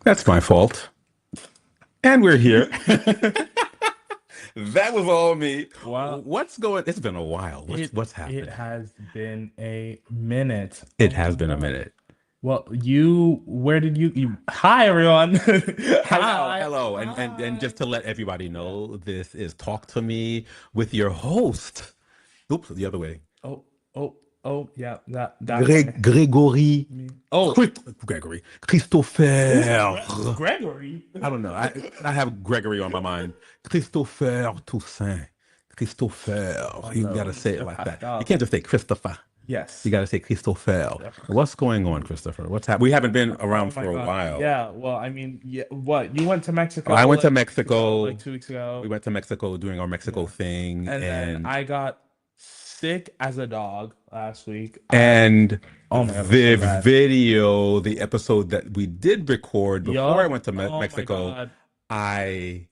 That's my fault. And we're here. That was all me. Well, What's going? It's been a while. What's it happening? has been a minute. It Oh has my been a God. minute. Well, where did you, hi everyone. Hello, Hi. hello, and Hi. just to let everybody Yeah. know, this is Talk to Me with your host. Oops, the other way. Oh, yeah, that way. Gregory, Me. Oh, Gregory, who's Christopher. Gregory? I don't know. I have Gregory on my mind. Christopher Toussaint. Christopher. Oh You gotta no, say it Monsieur like that. You Pascal. can't just say Christopher. You Yes. gotta say Christopher. Definitely. What's going on, Christopher? What's happening? We haven't been Oh around my for a God. while. Yeah, well, I mean, yeah, what? You went to I Mexico went to like 2 weeks ago, Mexico. like 2 weeks We ago. went to Mexico doing our Mexico Yeah. thing, And then and I got sick as a dog last week. and Oh my God, it was so bad. the episode that we did record before I Yup. went to Oh my Mexico, God. I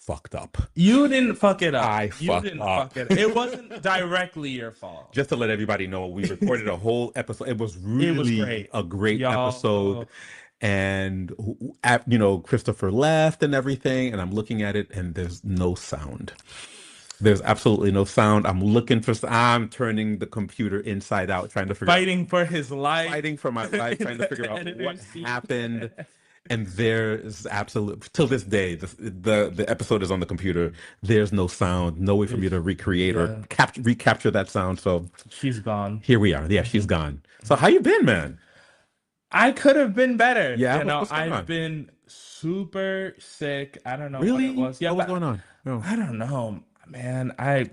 fucked up. You didn't fuck it up. I You fucked didn't up. fuck it. It wasn't directly your fault. Just to let everybody know, we recorded a whole episode. It was It was really great. a great episode. Y'all. And, Christopher left and everything. And I'm looking at it and there's no sound. There's absolutely no sound. I'm turning the computer inside out, trying to figure out, Fighting for his life fighting for my life, in trying to figure the out what editor's seat. happened. And there's absolute till this day, the episode is on the computer. There's no sound, no way for me to recreate or Yeah, recapture that sound. So she's gone. here we are. Yeah, she's Mhm. gone. So how you been, man? I could have been better. Yeah, what's going I've on? been super sick. I don't know what it Really? was. Yeah, What was but going on? No, I don't know, man. I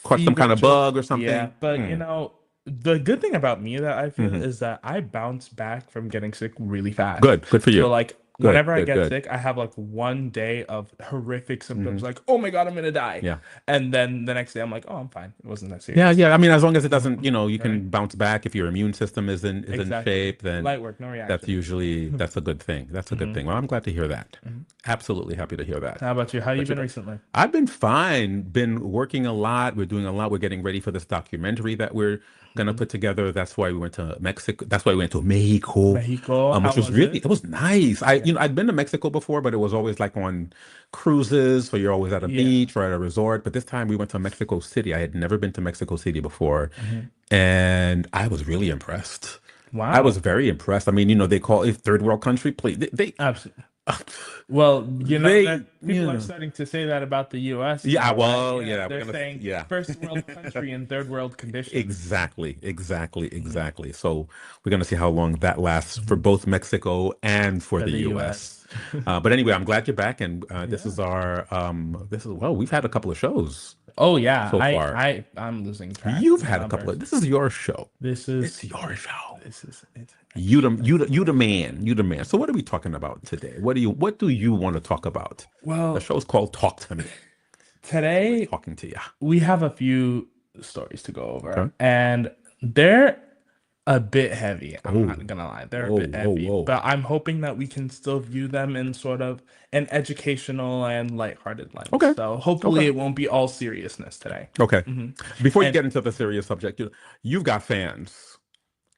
caught some fever kind of just bug or yeah, something? but Hmm. the good thing about me that I feel Hmm. is that I bounce back from getting sick really fast. Good for So you. like Good, whenever I good, get good. sick, I have like one day of horrific Hmm. symptoms like, "Oh my God, I'm gonna die." Yeah. And then the next day I'm like, "Oh, I'm fine. It wasn't that Yeah, serious." yeah. I mean, as long as it doesn't, Mhm. you Right? can bounce back. If your immune system is in Exactly. shape, then Light work, no reaction. that's a good thing. That's a good Hmm. thing. Well, I'm glad to hear that. Hmm. Absolutely happy to hear that. How about you? How you But been recently? I've been fine. Been working a lot. We're doing a lot. We're getting ready for this documentary that we're gonna Hmm. put together. That's why we went to Mexico. That's why we went to Mexico, Mexico, how which was was really it? it was nice. Yeah. I'd been to Mexico before, but it was always like on cruises, so you're always at a Yeah. beach or at a resort. But this time we went to Mexico City. I had never been to Mexico City before, Hmm. and I was really impressed. I was Wow. very impressed. I mean, they call it third world country. Please, they Absolutely. Well, they, that people are starting to say that about the US yeah, now, right? well, Yeah, yeah, we're they're gonna, saying yeah. first world country in third world conditions. Hmm. Exactly. So we're gonna see how long that lasts for Hmm. both Mexico and for For the the US. US. But anyway, I'm glad you're back, and Yeah. well, we've had a couple of shows Oh yeah, so far. I'm losing track You've of the had a couple numbers. of. This is your show. This It's is your show. this is it's You the man. You the man. So what are we talking about today? What do you want to talk about? The well, show's called Talk to Me. We're today talking to you. we have a few stories to go over, Okay. and they're a bit heavy. I'm Oh, not gonna lie, they're a whoa, bit whoa, heavy, whoa. but I'm hoping that we can still view them in sort of an educational and lighthearted lens. Okay. So hopefully Okay. it won't be all seriousness today. Okay. Hmm. Before you And get into the serious subject, you've got fans.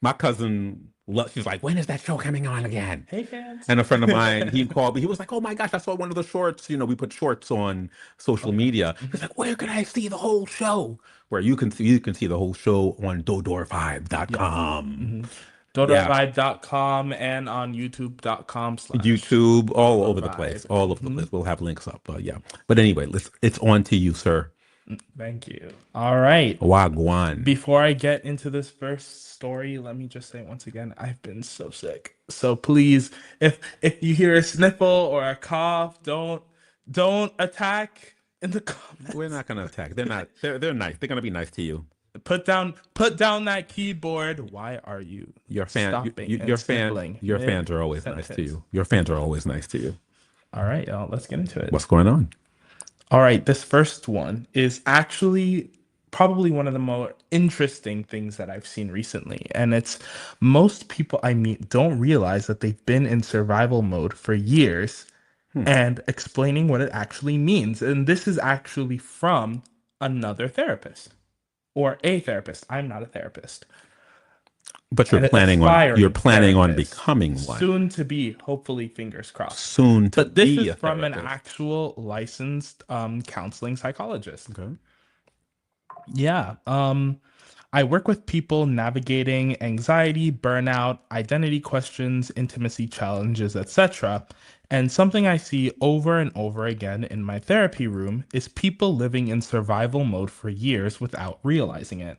My cousin, she's like, when is that show coming on again? hey, fans. And a friend of mine, he called me. He was like, "Oh my gosh, I saw one of the shorts. We put shorts on social Okay. media." He's Hmm. like, "Where can I see the whole show?" Where you can see the whole show on Yes. dodorvibe.com. Hmm. Yeah, DodoVibe.com and on YouTube.com/. YouTube, all over the place, Vibe. all over the place. We'll have links up. Yeah. But anyway, it's on to you, sir. Thank you. All right. Wagwan. Before I get into this first story, let me just say once again, I've been so sick. So please, if you hear a sniffle or a cough, don't attack in the We're comments. not gonna attack. They're not. They're nice. They're gonna be nice to you. Put down that keyboard. Why are you Your fan, stopping and sniffling your fans mid are always nice to sentence? you. Your fans are always nice to you. All right, y'all, let's get into it. What's going on? All right, this first one is actually probably one of the more interesting things that I've seen recently. And it's most people I meet don't realize that they've been in survival mode for years Hmm. and explaining what it actually means. And this is actually from another therapist or a therapist. I'm not a therapist. But An you're aspiring planning on therapist, becoming one soon to be, hopefully, fingers crossed. soon to But this be is a from an therapist. actual licensed counseling psychologist. Okay. Yeah. I work with people navigating anxiety, burnout, identity questions, intimacy challenges, etc. And something I see over and over again in my therapy room is people living in survival mode for years without realizing it.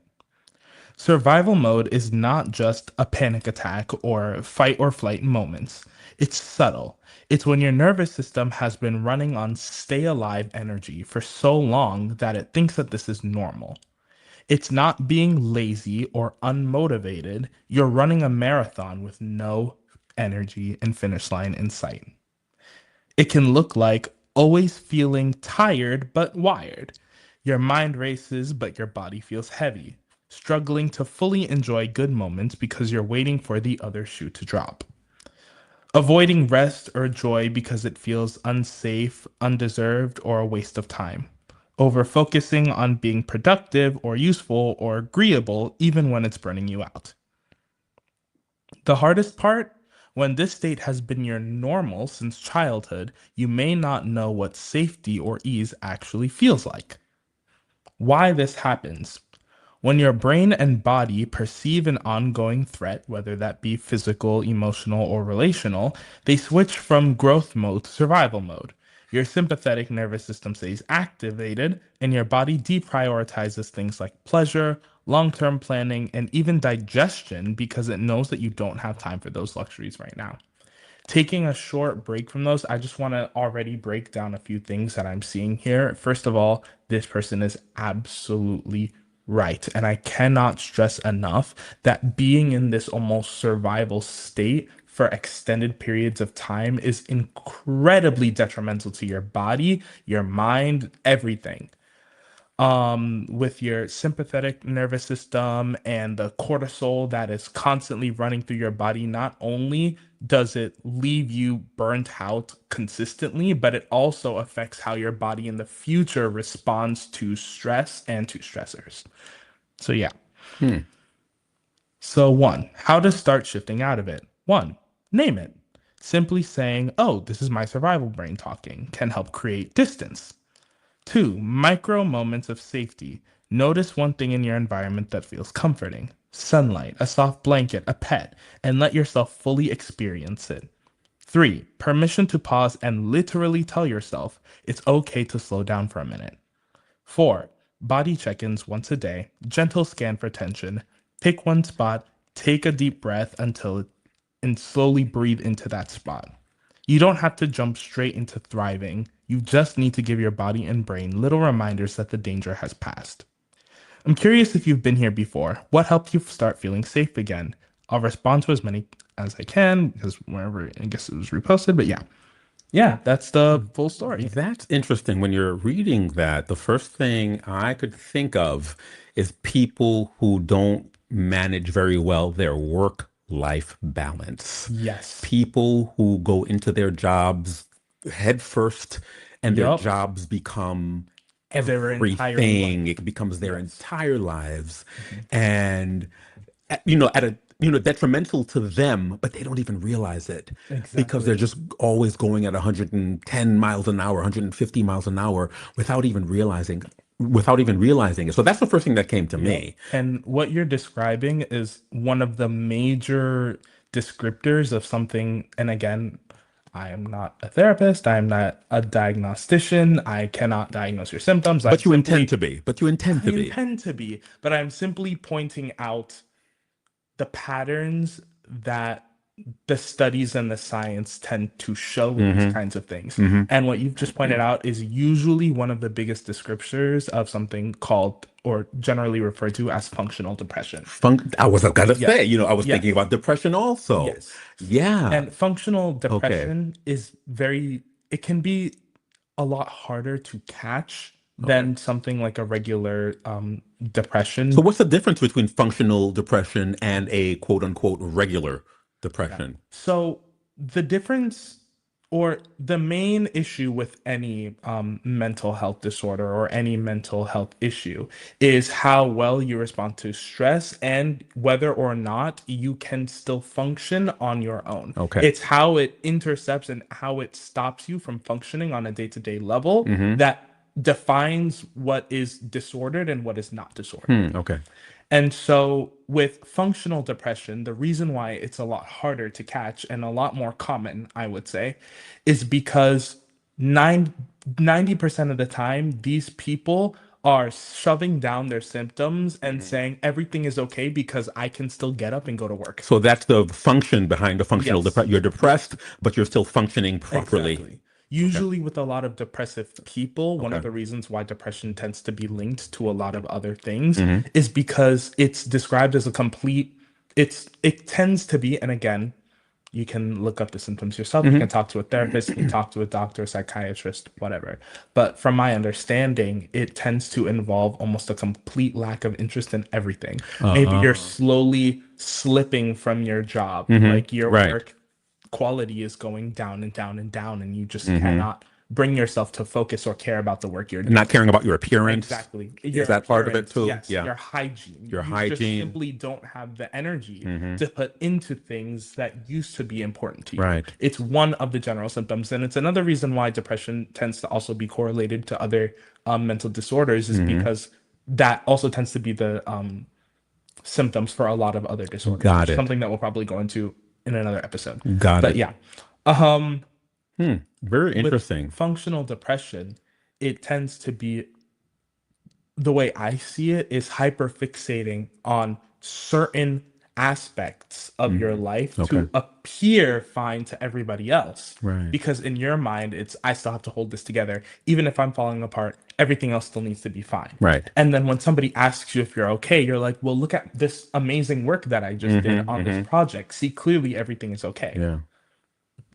Survival mode is not just a panic attack or fight or flight moments. It's subtle. It's when your nervous system has been running on stay alive energy for so long that it thinks that this is normal. It's not being lazy or unmotivated. You're running a marathon with no energy and finish line in sight. It can look like always feeling tired but wired. Your mind races, but your body feels heavy, struggling to fully enjoy good moments because you're waiting for the other shoe to drop. Avoiding rest or joy because it feels unsafe, undeserved, or a waste of time. Over focusing on being productive or useful or agreeable even when it's burning you out. The hardest part? When this state has been your normal since childhood, you may not know what safety or ease actually feels like. Why this happens? When your brain and body perceive an ongoing threat, whether that be physical, emotional, or relational, they switch from growth mode to survival mode. Your sympathetic nervous system stays activated, and your body deprioritizes things like pleasure, long term planning, and even digestion because it knows that you don't have time for those luxuries right now. Taking a short break from those, I just want to already break down a few things that I'm seeing here. First of all, this person is absolutely right. And I cannot stress enough that being in this almost survival state for extended periods of time is incredibly detrimental to your body, your mind, everything with your sympathetic nervous system and the cortisol that is constantly running through your body. Not only does it leave you burnt out consistently, but it also affects how your body in the future responds to stress and to stressors. So yeah. Hmm. So one, how to start shifting out of it. One, name it. Simply saying, "Oh, this is my survival brain talking," can help create distance. Two, micro moments of safety. Notice one thing in your environment that feels comforting: sunlight, a soft blanket, a pet, and let yourself fully experience it. Three, permission to pause and literally tell yourself it's okay to slow down for a minute. Four, body check ins once a day, gentle scan for tension. Pick one spot, take a deep breath and slowly breathe into that spot. You don't have to jump straight into thriving. You just need to give your body and brain little reminders that the danger has passed. I'm curious if you've been here before. What helped you start feeling safe again? I'll respond to as many as I can because wherever I guess it was reposted, but yeah. Yeah, that's the full story. That's interesting. When you're reading that, the first thing I could think of is people who don't manage very well their work-life balance. Yes. People who go into their jobs head first and their Yup. jobs become Their entire everything. It life. becomes their Yes. entire lives. Mhm. And at a detrimental to them, but they don't even realize it because they're Exactly. just always going at 110 miles an hour, 150 miles an hour without even realizing it. So that's the first thing that came to Yep. me. And what you're describing is one of the major descriptors of something. And again, I am not a therapist. I am not a diagnostician. I cannot diagnose your symptoms. But you intend to be. But you intend I to be. intend to be, but I'm simply pointing out the patterns that the studies and the science tend to show these Mm-hmm. kinds of things. Mm-hmm. And what you've just pointed out is usually one of the biggest descriptors of something called or generally referred to as functional depression. I was gonna say, Yes. I was thinking Yes. about depression also. Yes. Yeah. And functional Okay. depression is it can be a lot harder to catch Okay. than something like a regular So depression. what's the difference between functional depression and a quote unquote regular Yeah. depression? So the difference or the main issue with any mental health disorder or any mental health issue is how well you respond to stress and whether or not you can still function on your own. Okay. It's how it intercepts and how it stops you from functioning on a day-to-day level Mm-hmm. that defines what is disordered and what is not disordered. Okay. And so, with functional depression, the reason why it's a lot harder to catch and a lot more common, I would say, is because 90% of the time, these people are shoving down their symptoms and Mhm. saying everything is okay because I can still get up and go to work. So that's the function behind the functional Yes. depression. You're depressed, Yes. but you're still functioning properly. Exactly. Okay. Usually, with a lot of depressive people, one of Okay. the reasons why depression tends to be linked to a lot of other things Hmm. is because it's described as a complete, it tends to be, and again, you can look up the symptoms yourself, you can Hmm. talk to a therapist, you can talk to a doctor, psychiatrist, whatever. But from my understanding, it tends to involve almost a complete lack of interest in everything. Maybe you're Uh, slowly slipping from your job, like your Right. work quality is going down and down and down, and you just Hmm. cannot bring yourself to focus or care about the work you're Not doing. caring about your appearance. Exactly. Is Your that part of it appearance, too? yes, Yeah. your hygiene. Your You just hygiene. simply don't have the energy Hmm. to put into things that used to be important to you. Right. It's one of the general symptoms, and it's another reason why depression tends to also be correlated to other mental disorders, is Hmm. because that also tends to be the symptoms for a lot of other disorders, which Got is it. something that we'll probably go into in another episode. Got But it. yeah. Um, Very with interesting. functional depression, it tends to be the way I see it is hyperfixating on certain aspects of your Hmm. life Okay. to appear fine to everybody else. Right. Because in your mind, it's I still have to hold this together. Even if I'm falling apart, everything else still needs to be fine. Right. And then when somebody asks you if you're okay, you're like, well, look at this amazing work that I just did Hmm. on this Hmm. project. See, clearly everything is okay. Yeah.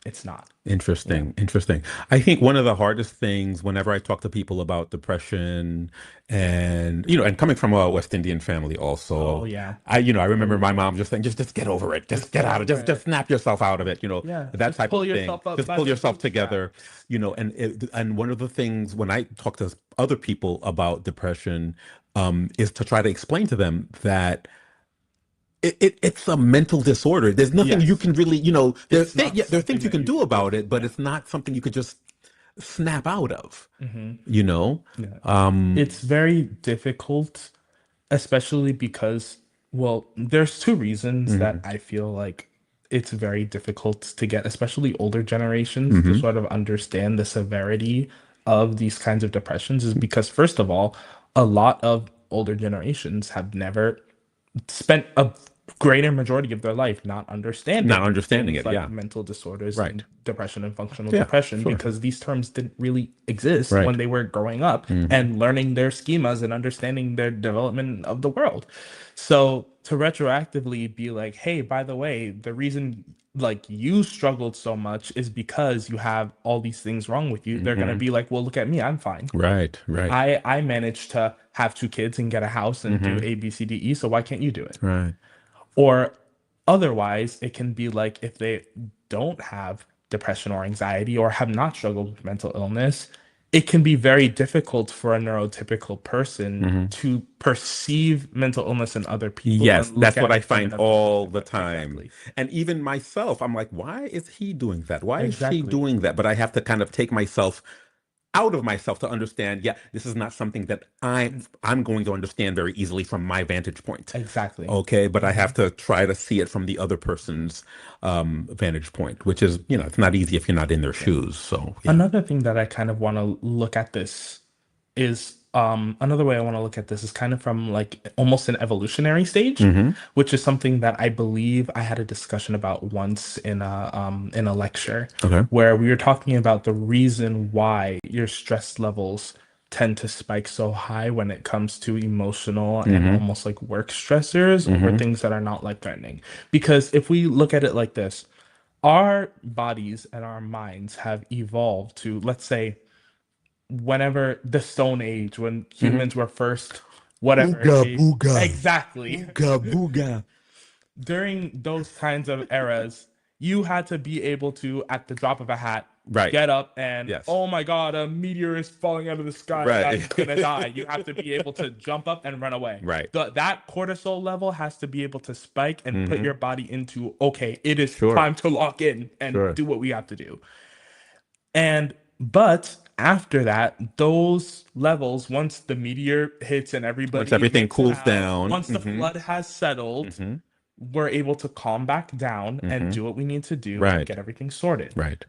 It's not. Yeah. Interesting, interesting. I think one of the hardest things whenever I talk to people about depression and and coming from a West Indian family Oh, also, yeah. I remember my Totally. mom just saying, just get over it, just Just get get out of over just it. snap yourself out of it, Yeah. that Just type of pull thing. yourself up Just by pull the yourself together, bootstraps. and one of the things when I talk to other people about depression, is to try to explain to them that it's a mental disorder. There's nothing you Yes. can really, It's not yeah, there are something things you that can you do can about fix. it, but Yeah. it's not something you could just snap out of, Hmm. you know? Yeah. Um, It's very difficult, especially because, well, there's two reasons that mhm, I feel like it's very difficult to get, especially older generations, to mhm. sort of understand the severity of these kinds of depressions, is because, first of all, a lot of older generations have never spent a greater majority of their life not Not understanding understanding things it. like Yeah. mental disorders Right. and depression and functional Yeah, depression sure. because these terms didn't really exist Right. when they were growing up Hmm. and learning their schemas and understanding their development of the world. So to retroactively be like, hey, by the way, the reason like you struggled so much is because you have all these things wrong with you. They're gonna Hmm. be like, well, look at me, I'm fine. Right. Right. I managed to have two kids and get a house and do Hmm. A, B, C, D, E, so why can't you do it? Right. Or otherwise, it can be like if they don't have depression or anxiety or have not struggled with mental illness, it can be very difficult for a neurotypical person Hmm. to perceive mental illness in other people Yes, and look that's what at I it from find an all objective the way. time. Exactly. And even myself, I'm like, why is he doing that? Why is she Exactly. doing that? But I have to kind of take myself out of myself to understand, yeah, this is not something that I'm going to understand very easily from my vantage point. Exactly. Okay, but I have Mhm. to try to see it from the other person's vantage point, which is, it's not easy if you're not in their Yeah. shoes. So yeah. Another thing that I kind of want to look at this is Another way I want to look at this is kind of from like almost an evolutionary stage, Mm-hmm. which is something that I believe I had a discussion about once in a lecture Okay. where we were talking about the reason why your stress levels tend to spike so high when it comes to emotional and Mm-hmm. almost like work stressors over Mm-hmm. things that are not life threatening. Because if we look at it like this, our bodies and our minds have evolved to, let's say, whenever the Stone Age, when Mm-hmm. humans were first, whatever, Ooga booga. exactly. Ooga booga. During those kinds of eras, you had to be able to, at the drop of a hat, Right. get up and, Yes. oh my God, a meteor is falling out of the sky and Right. I'm gonna die. You have to be able to jump up and run away. Right. That cortisol level has to be able to spike and put Mm-hmm. your body into, okay, it is Sure. time to lock in and Sure. do what we have to do. And but after that, those levels, once the meteor hits and Once everybody everything makes it cools out, down. once the Mm-hmm. flood has settled, Mm-hmm. we're able to calm back down and Mm-hmm. do what we need to do and Right. get everything sorted. Right.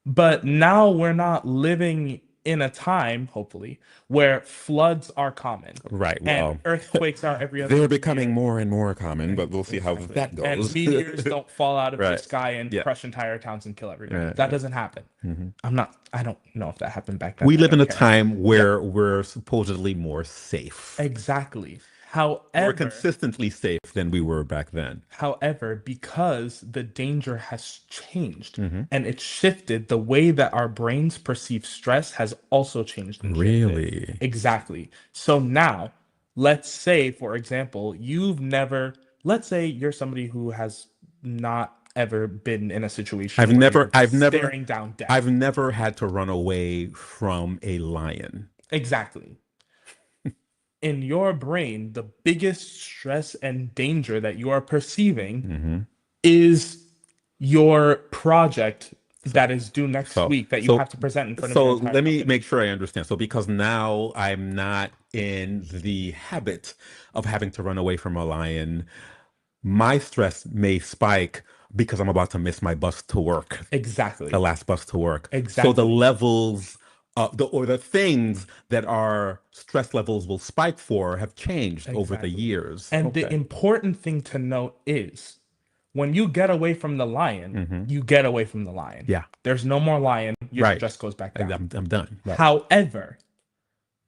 But now we're not living in a time, hopefully, where floods are common Right. and Well, earthquakes are every other they're becoming year. more and more common, but we'll see how Exactly. that And goes. meteors don't fall out of the Right. sky and Yeah. crush entire towns and kill everybody. Right. That Right. doesn't happen. Mm-hmm. I don't know if that happened back then. We I live in don't a care. time Yep. where we're supposedly more safe, Exactly. more However, consistently safe than we were back then. because the danger has changed Mm-hmm. and it shifted, the way that our brains perceive stress has also changed and shifted. Really? Exactly. So now, let's say, for example, let's say you're somebody who has not ever been in a I've situation where never, you're I've never, staring down I've death. never had to run away from a lion. Exactly. In your brain, the biggest stress and danger that you are perceiving Mm-hmm. is your project that is due next So, week that you so, have to present in front of so your entire let me make company. sure I understand. So, because now I'm not in the habit of having to run away from a lion, my stress may spike because I'm about to miss my bus to work, the Exactly. last bus to work. So the Exactly. levels, the things that our stress levels will spike for have changed over the Exactly. years. And the Okay. important thing to note is when you get away from the lion, Hmm. you get away from the lion. Yeah. There's no more lion, your Right. stress goes back And down. I'm done. Right. However,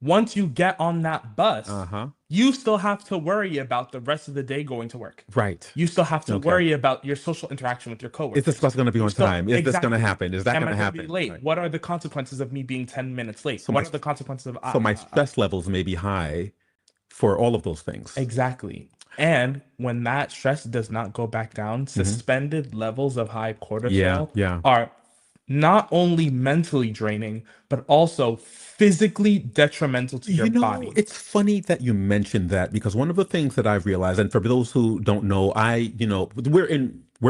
once you get on that Uh bus, huh. you still have to worry about the rest of the day going to work. Right. You still have to Okay. worry about your social interaction with your Is this coworkers. bus going to be You on still, time? Is this going to exactly. happen? Is that Am going I to going to be happen? late? Right. What are the consequences of me being 10 minutes late? So What are the consequences of, my stress levels may be high for all of those things. exactly. And when that stress does not go back down, Hmm. suspended levels of high Yeah. cortisol Yeah. are not only mentally draining, but also physically detrimental to your body. It's funny that you mentioned that because one of the things that I've realized, and for those who don't know, we're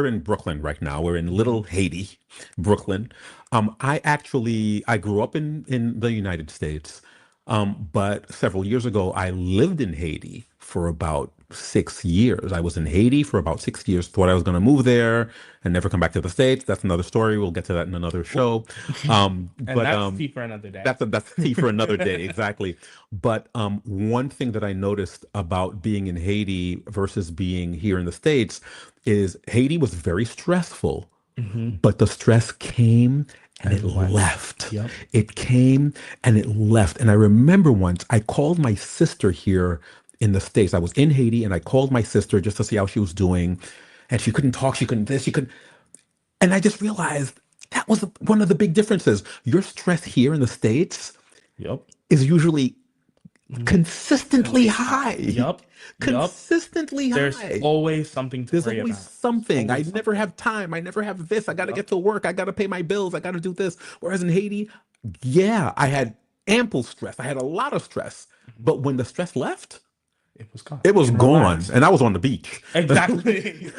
in Brooklyn right now. We're in Mhm. Little Haiti, Brooklyn. I grew up in the United States, but several years ago I lived in Haiti for about 6 years. I was in Haiti for about 6 years. Thought I was going to move there and never come back to the States. That's another story. We'll get to that in another show. And But that's tea for another day. that's tea for another day, exactly. But one thing that I noticed about being in Haiti versus being here in the States is Haiti was very stressful, Hmm. but the stress came and it And went. left. Yep. It came and it left. And I remember once I called my sister here in the States. I was in Haiti and I called my sister just to see how she was doing. And she couldn't talk, she couldn't this, she couldn't. And I just realized that was one of the big differences. Your stress here in the States Yep. is usually Mhm. consistently high. Yep. Yep. Consistently There's high. always something to There's worry always about. something. I Always never something. have time. I never have this. I got to get Yep. to work. I got to pay my bills. I got to do this. Whereas in Haiti, yeah, I had ample stress. I had a lot of stress. Mhm. But when the stress left, It was gone. it You was can gone. relax. And I was on the beach. Exactly.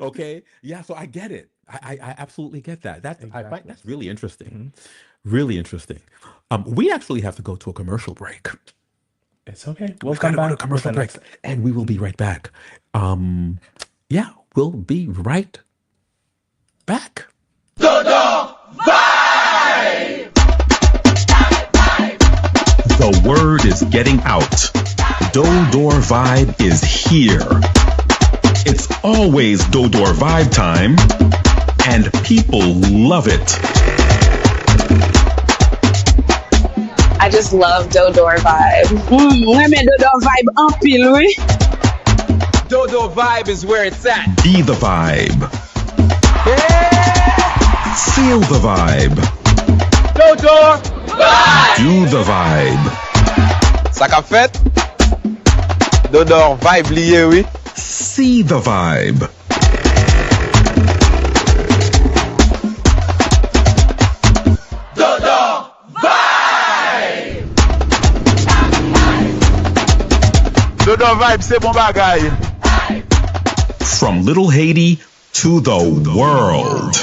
Okay. Yeah. So I get it. I absolutely get that. I find Exactly. that's really interesting. Mhm. Really interesting. We actually have to go to a commercial break. It's okay. We'll We've got come to go to a back with commercial the break next. and we will be right back. Um, yeah, we'll be right back. The word is getting out. Dodor Vibe is here. It's always Dodor Vibe time, and people love it. I just love Dodor Vibe. Mwen men Dodor Vibe an pil, oui. Dodo Vibe is where it's at. Be the vibe. Yeah! Feel the vibe. Dodo Vibe! Do the vibe. Ça qu'a fait? Dodo Vibe lié, oui. See the vibe. Dodo Vibe! Dodo Vibe, c'est bon bagay. From Little Haiti to the world.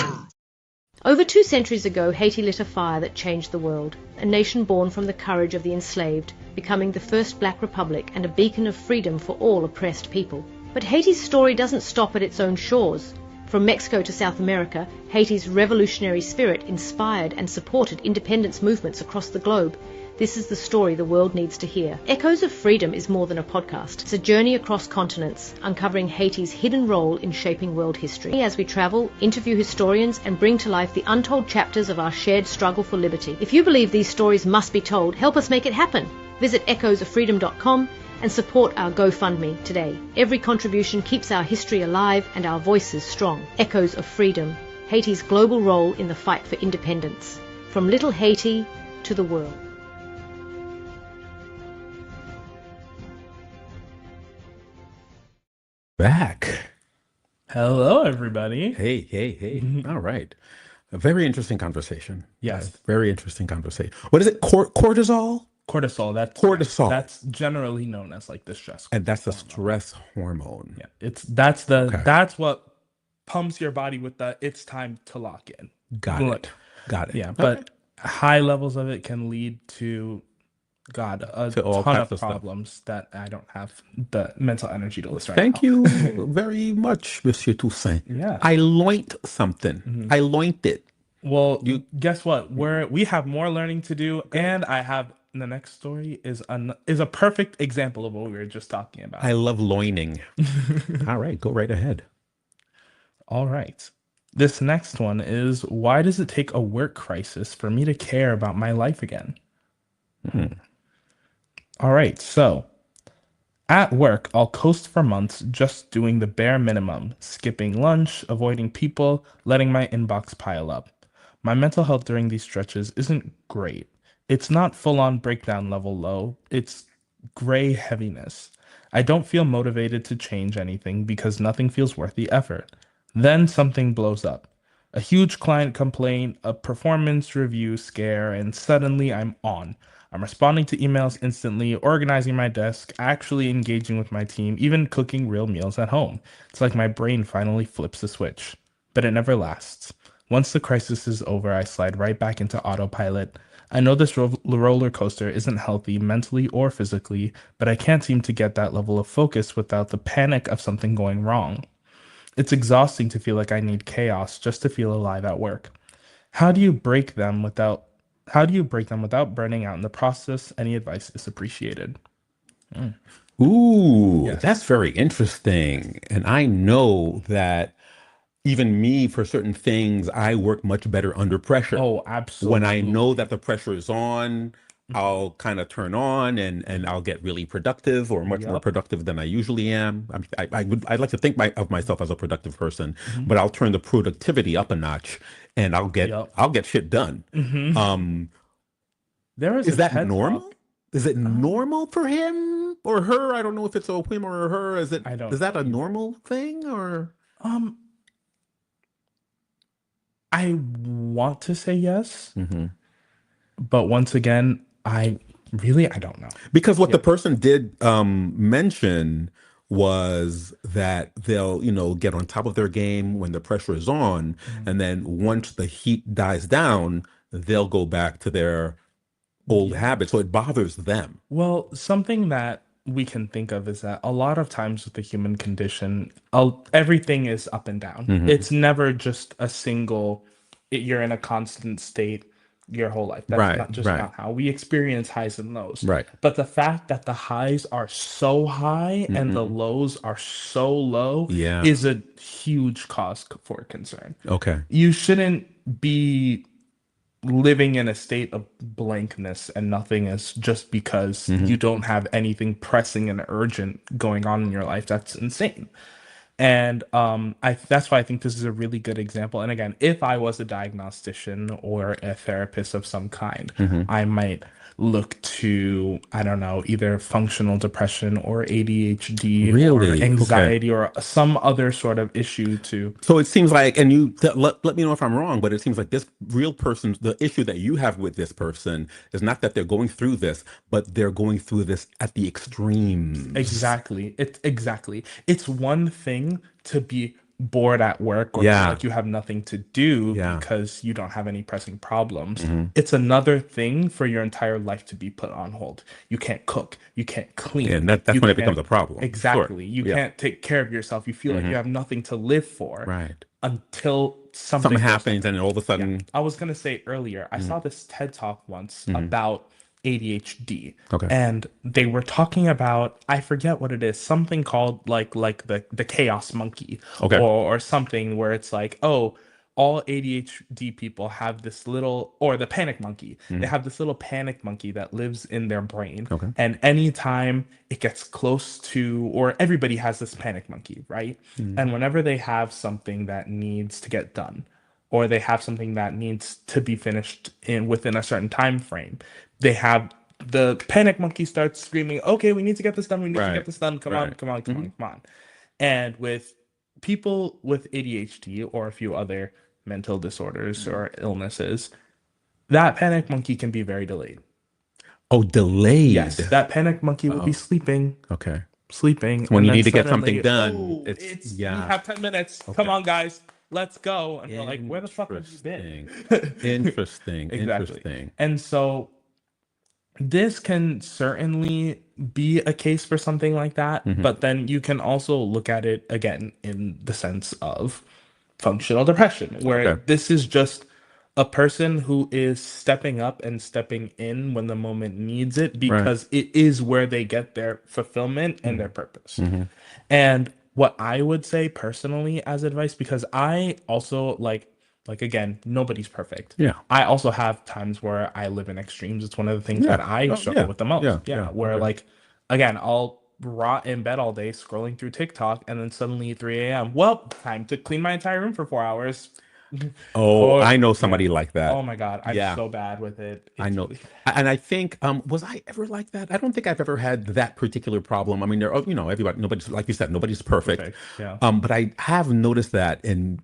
Over 2 centuries ago, Haiti lit a fire that changed the world, a nation born from the courage of the enslaved, becoming the first black republic and a beacon of freedom for all oppressed people. But Haiti's story doesn't stop at its own shores. From Mexico to South America, Haiti's revolutionary spirit inspired and supported independence movements across the globe. This is the story the world needs to hear. Echoes of Freedom is more than a podcast. It's a journey across continents, uncovering Haiti's hidden role in shaping world history. As we travel, interview historians, and bring to life the untold chapters of our shared struggle for liberty. If you believe these stories must be told, help us make it happen. Visit echoesoffreedom.com and support our GoFundMe today. Every contribution keeps our history alive and our voices strong. Echoes of Freedom, Haiti's global role in the fight for independence. From Little Haiti to the world. Back. Hello, everybody. Hey, hey, hey. All right. A very interesting conversation. Yes. Very interesting conversation. What is it? Cortisol? Cortisol. Cortisol. That's generally known as like the stress. And that's the hormone. stress hormone. Yeah, that's what pumps your body with the it's time to lock in. Got it. Got it. Yeah, but high levels of it can lead to To all ton types of of stuff. problems that I don't have the mental energy to list right Thank now. you very much, Monsieur Toussaint. Yeah. I loint something. I loint it. Well, guess what? We have more learning to do, and I have the next story is a perfect example of what we were just talking about. I love loining. All right, go right ahead. All right. This next one is, why does it take a work crisis for me to care about my life again? All right, so at work, I'll coast for months just doing the bare minimum, skipping lunch, avoiding people, letting my inbox pile up. My mental health during these stretches isn't great. It's not full-on breakdown level low, it's gray heaviness. I don't feel motivated to change anything because nothing feels worth the effort. Then something blows up. A huge client complaint, a performance review scare, and suddenly I'm on. I'm responding to emails instantly, organizing my desk, actually engaging with my team, even cooking real meals at home. It's like my brain finally flips the switch. But it never lasts. Once the crisis is over, I slide right back into autopilot. I know this roller coaster isn't healthy mentally or physically, but I can't seem to get that level of focus without the panic of something going wrong. It's exhausting to feel like I need chaos just to feel alive at work. How do you break them without burning out in the process? Any advice is appreciated. Ooh, Yes. that's very interesting. And I know that even me, for certain things, I work much better under pressure. Oh, When I absolutely. know that the pressure is on, I'll kind of turn on and I'll get really productive or much more Yup. productive than I usually am. I'd like to think of myself as a productive person, Mm-hmm. but I'll turn the productivity up a notch and Yup. I'll get shit done. Mhm. There was Is a that TED normal? Talk. Is it normal for him or her? I don't know if it's a him or a her. Is I don't is that know a either. normal thing or? Um, I want to say yes, but once again, I don't know. Because what the person did mention was that they'll, get on top of their game when the pressure is on, and then once the heat dies down, they'll go back to their old habits. So it bothers them. Well, something that we can think of is that a lot of times with the human condition, everything is up and down. It's never just a single, you're in a constant state, your whole life. That's Right, not just right, not how we experience highs and lows. right. But the fact that the highs are so high and the Hmm. lows are so low Yeah. is a huge cause for concern. Okay. You shouldn't be living in a state of blankness and nothingness just because Hmm. you don't have anything pressing and urgent going on in your life. That's insane. And I that's why I think this is a really good example. And again, if I was a diagnostician or a therapist of some kind, Hmm. I might look to, I don't know, either functional depression or ADHD or Really? Okay. anxiety or some other sort of issue to So it seems like, and let me know if I'm wrong, but it seems like this real person, the issue that you have with this person is not that they're going through this, but they're going through this at the extremes. exactly. It's one thing to be bored at work or feel Yeah. like you have nothing to do Yeah. because you don't have any pressing problems. Hmm. It's another thing for your entire life to be put on hold. You can't cook, you can't And clean, that's you when it becomes can't a problem. Sure. exactly. You Yeah. can't take care of yourself. You feel like Hmm. you have nothing to live for Right. until Something something goes happens different. and all of a Yeah. sudden, I was gonna say earlier, I hmm, saw this TED talk once hmm, about ADHD, okay. and they were talking about, I forget what it is, something called like the chaos monkey Okay. or something where it's like, oh, all ADHD people have this little, or the panic monkey. They Hmm. have this little panic monkey that lives in their brain. Okay. And anytime it gets close to, or everybody has this panic monkey, right? Hmm. And whenever they have something that needs to get done, or they have something that needs to be finished in within a certain time frame, they have the panic monkey starts screaming, okay, we need to get this done, we need to get Right. this done, come on, Right. come on, come Hmm. on, come on. And with people with ADHD or a few other mental disorders Hmm. or illnesses, that panic monkey can be very delayed. Oh, Yes, delayed. that panic monkey will be Oh, okay. sleeping, So when and you then need to get something suddenly, done, oh, it's, it's we yeah. have 10 minutes. Come Okay. on, guys, let's go. And we're like, where the fuck have you Interesting. been? Interesting. Exactly. Interesting. And so this can certainly be a case for something like that, Hmm. but then you can also look at it again in the sense of functional depression, where Okay. this is just a person who is stepping up and stepping in when the moment needs it Right. because it is where they get their fulfillment and their purpose. Hmm. And what I would say personally as advice, because I also like again, nobody's perfect. Yeah. I also have times where I live in extremes. It's one of the things Yeah. that I Oh, struggle yeah. with the most. Yeah. Yeah, Yeah. where Okay. like again, I'll rot in bed all day scrolling through TikTok and then suddenly at 3 a.m. Well, time to clean my entire room for 4 hours. Oh, Or I know yeah. somebody like Oh that. my God, I'm Yeah. so bad with it. I It's know. really And I think, was I ever like that? I don't think I've ever had that particular problem. I mean, there, everybody, nobody's, like you said, nobody's perfect. perfect. Yeah. But I have noticed that in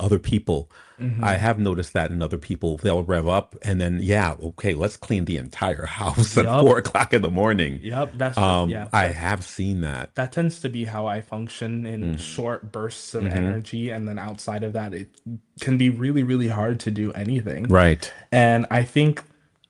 other people. I Hmm. have noticed that in other people, they'll rev up and then, yeah, okay, let's clean the entire house at Yup. 4 o'clock in the morning. Yep. That's just yeah. I have seen that. That tends to be how I function in Hmm. short bursts of Hmm. energy, and then outside of that, it can be really, really hard to do anything. Right. And I think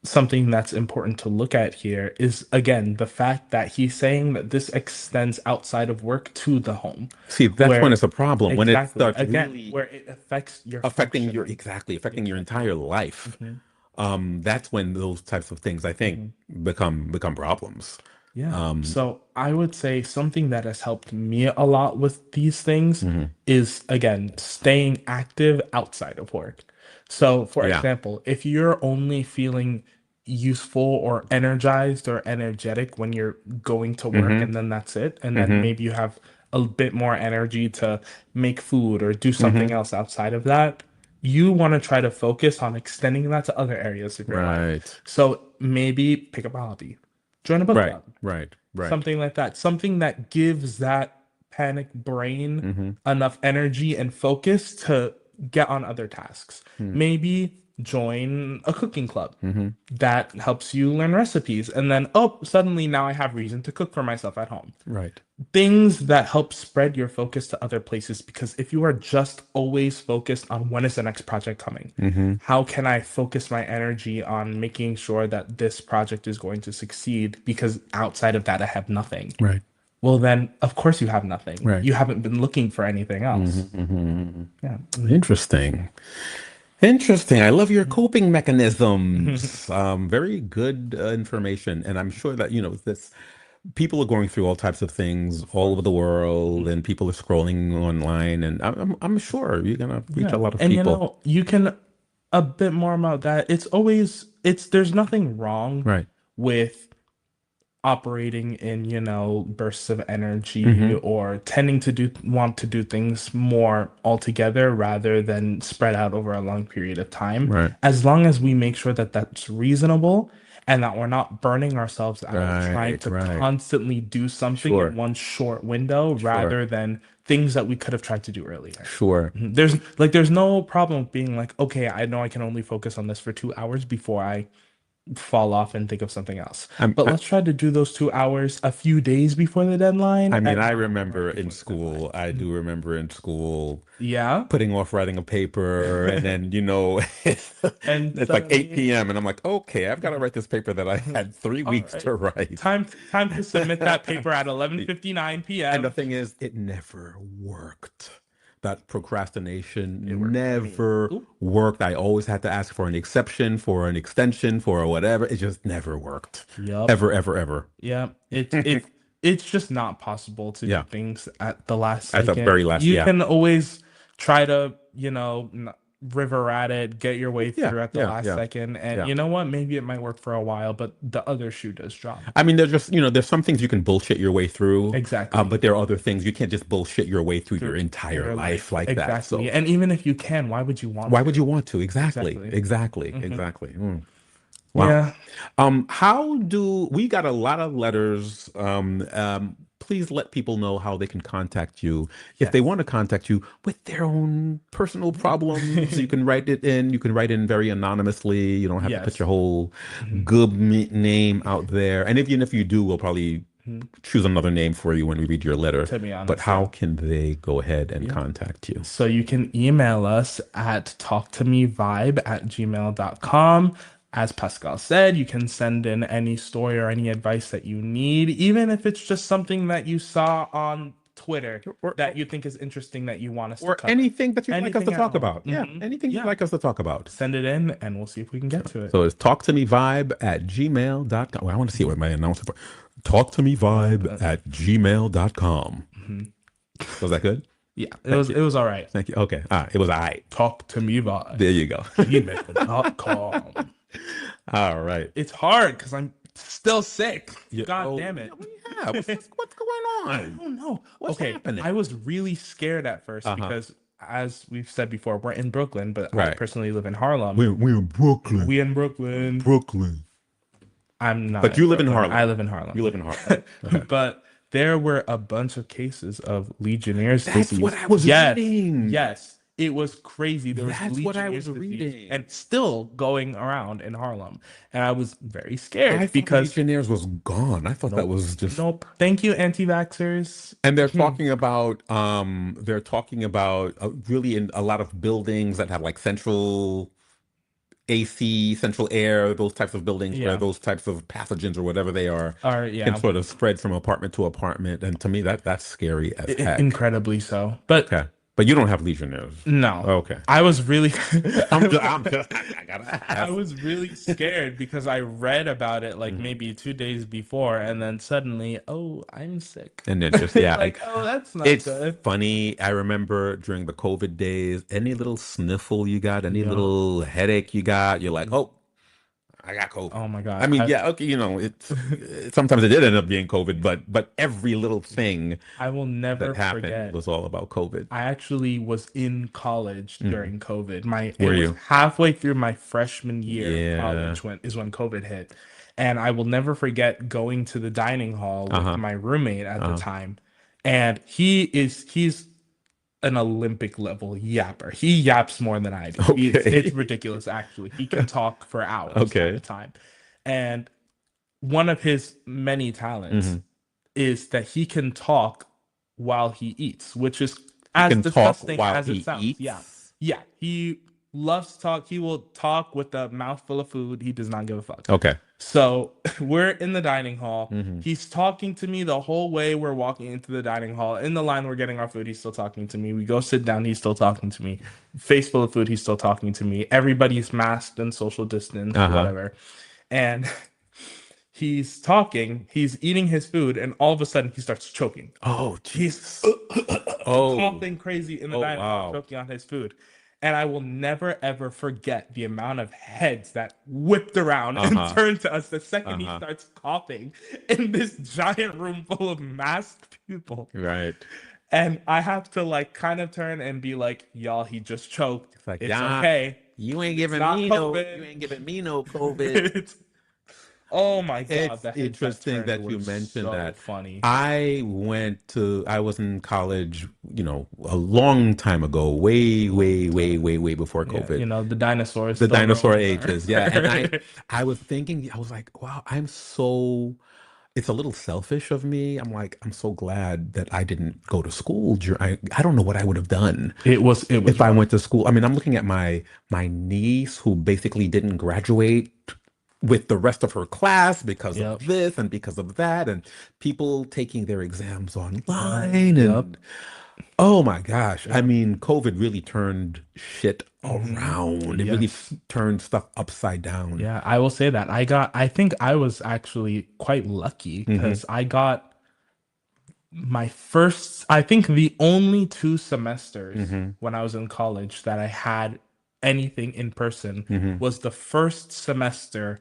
something that's important to look at here is again the fact that he's saying that this extends outside of work to the home, See, that's when where it's a problem, when it exactly starts again really where it affects your affecting your, functioning. exactly, affecting your Exactly. entire life. Hmm. That's when those types of things, I think, Hmm. become problems. Yeah. Um, So I would say something that has helped me a lot with these things mhm. is again staying active outside of work. So, for Yeah. example, if you're only feeling useful or energized or energetic when you're going to work Hmm. and then that's it, and then Hmm. maybe you have a bit more energy to make food or do something Hmm. else outside of that, you want to try to focus on extending that to other areas of your life. Right. So maybe pick up a hobby, join a book Right. club, Right. Right. something like that, something that gives that panic brain Hmm. enough energy and focus to get on other tasks. Hmm. Maybe join a cooking club Hmm. that helps you learn recipes, and then oh, suddenly now I have reason to cook for myself at home. Right. Things that help spread your focus to other places, because if you are just always focused on when is the next project coming, Hmm. how can I focus my energy on making sure that this project is going to succeed, because outside of that I have nothing. Right. Well, then of course you have nothing. Right. You haven't been looking for anything Hmm. else. Hmm. Yeah. Interesting. Interesting. I love your coping mechanisms. Very good information, and I'm sure that this people are going through all types of things Of all over course. the world, and people are scrolling online, and I'm sure you're gonna reach a Yeah. lot of And people. you can a bit more about that. It's there's nothing wrong Right. with operating in, bursts of energy Hmm. or tending to want to do things more altogether rather than spread out over a long period of time, Right. as long as we make sure that that's reasonable and that we're not burning ourselves out trying Right. to Right. constantly do something in Sure. one short window Sure. rather than things that we could have tried to do earlier. Sure. There's no problem with being like, okay, I know I can only focus on this for 2 hours before I fall off and think of something else. I'm, But I, let's try to do those 2 hours a few days before the deadline I mean, and I not right remember in before the deadline. school, I do remember in school Yeah. putting off writing a paper, and then And it's like 8 suddenly, p.m. and I'm like, okay, I've got to write this paper that I had three all weeks right, to write. time to submit that paper at And the 11:59 p.m. thing is, it never worked. That It procrastination worked for me. never Oop. worked. I always had to ask for an exception, for an extension, for whatever. It just never worked. Yep. Ever, ever, ever. Yeah, it's just not possible to do Yeah. things at the last At the second. very last, You yeah. can always try to, river at it, get your way Yeah, through at the yeah, last yeah, second, and yeah. you know what? Maybe it might work for a while, but the other shoe does drop. I mean, there's just, there's some things you can bullshit your way through, Exactly. but there are other things you can't just bullshit your way through your Through entire your life life. like that. Exactly. So And even if you can, why would you want why to? would you want to? Exactly, Exactly. exactly, Hmm. exactly. Mm. Wow. Yeah. How do we got a lot of letters? Please let people know how they can contact you if they Yes. want to contact you with their own personal problems. You can write it in. You can write in very anonymously. You don't have to put Yes. your whole Mhm. good name out there. And even if you do, we'll probably Mhm. choose another name for you when we read your letter. To be But honest, how yeah. can they go ahead and Yeah. contact you? So you can email us at talktomevibe@gmail.com. As Pascal said, you can send in any story or any advice that you need, even if it's just something that you saw on Twitter Or, that you think is interesting that you want us to or cover. anything that you'd like us to Anything at talk all. about. Yeah, anything you'd Yeah. like us to talk about. Send it in and we'll see if we can get to it. So it's talktomevibe@gmail.com. Well, I want to see what my announcement. Talktomevibe@gmail.com. Mhm. Was that good? Yeah, Thank you. it was all right. Thank you. Okay. It was all right. Talk to me vibe. There you go. Gmail.com. All right. It's hard because I'm still sick. Yeah. God Oh, damn it. yeah. What's going I on? don't know. What's Okay, happening? I was really scared at first because, as we've said before, we're in Brooklyn, but I Right. personally live in Harlem. We're in Brooklyn. We in Brooklyn. Brooklyn. I'm not. But you live in Brooklyn. Harlem. I live in Harlem. You live in Harlem. Okay. But there were a bunch of cases of Legionnaire's That's disease. what I was reading. Yes. It was crazy. There was That's what I Legionnaire's was disease reading. and still going around in Harlem. And I was very I scared thought because Legionnaires was gone. I thought that was just. nope. Thank you, anti-vaxxers. And they're talking about really in a lot of buildings that have like central AC, central air, those types of buildings where Yeah. those types of pathogens or whatever they are Or can sort of spread from apartment to apartment. And to me, that's scary as heck. incredibly so. But Okay. But you don't have Legionnaires. no. Okay. I was really I gotta I ask. was really scared because I read about it like maybe 2 days before, and then suddenly, oh, I'm sick. And then just, yeah. Like, oh, that's not It's good. funny. I remember during the COVID days, any little sniffle you got, any Yeah. little headache you got, you're like, oh, I got COVID. Oh my God. I mean, yeah, okay, it's sometimes it did end up being COVID, but every little thing I will never that happened forget. was all about COVID. I actually was in college during COVID. Were It was you? halfway through my freshman year Yeah. of college when COVID hit. And I will never forget going to the dining hall with my roommate at the time. And he's an Olympic level yapper. He yaps more than I do. Okay. It's ridiculous, actually. He can talk for hours Okay. at a time. And one of his many talents Mm-hmm. is that he can talk while he eats, which is as can talk disgusting while as he it sounds. eats? Yeah. He loves to talk. He will talk with a mouthful of food. He does not give a fuck. Okay. So we're in the dining hall. Mm-hmm. He's talking to me the whole way we're walking into the dining hall. In the line, we're getting our food. He's still talking to me. We go sit down. He's still talking to me. Face full of food. He's still talking to me. Everybody's masked and social distanced, Uh-huh. whatever. And he's talking. He's eating his food, and all of a sudden, he starts choking. Oh, He's Jesus. Oh. coughing crazy in the Oh, dining hall, wow. choking on his food. And I will never ever forget the amount of heads that whipped around and Uh-huh. turned to us the second he Uh-huh. starts coughing in this giant room full of masked people. Right. And I have to like kind of turn and be like, y'all, he just choked. It's like, It's yeah, okay. you ain't It's giving not me no, you COVID. ain't giving me no COVID. It's, oh my God, It's the heads that interesting turned that you were mentioned so that. funny. I was in college, a long time ago, way, way, way, way, way before Yeah, COVID. the dinosaurs The still dinosaur roaming around. ages. Yeah. And I was thinking, I was like, wow, it's a little selfish of me. I'm like, I'm so glad that I didn't go to school. I don't know what I would have done It was if I went rough. to school. I mean, I'm looking at my niece who basically didn't graduate with the rest of her class because of Yep. this and because of that, and people taking their exams Yep. online. Yep. And oh my gosh, I Yep. mean, COVID really turned shit Hmm. around. It really Yes. turned stuff upside down. Yeah, I will say that. I think I was actually quite lucky Hmm. because I got my first, I think the only 2 semesters Hmm. when I was in college that I had anything in person Hmm. was the first semester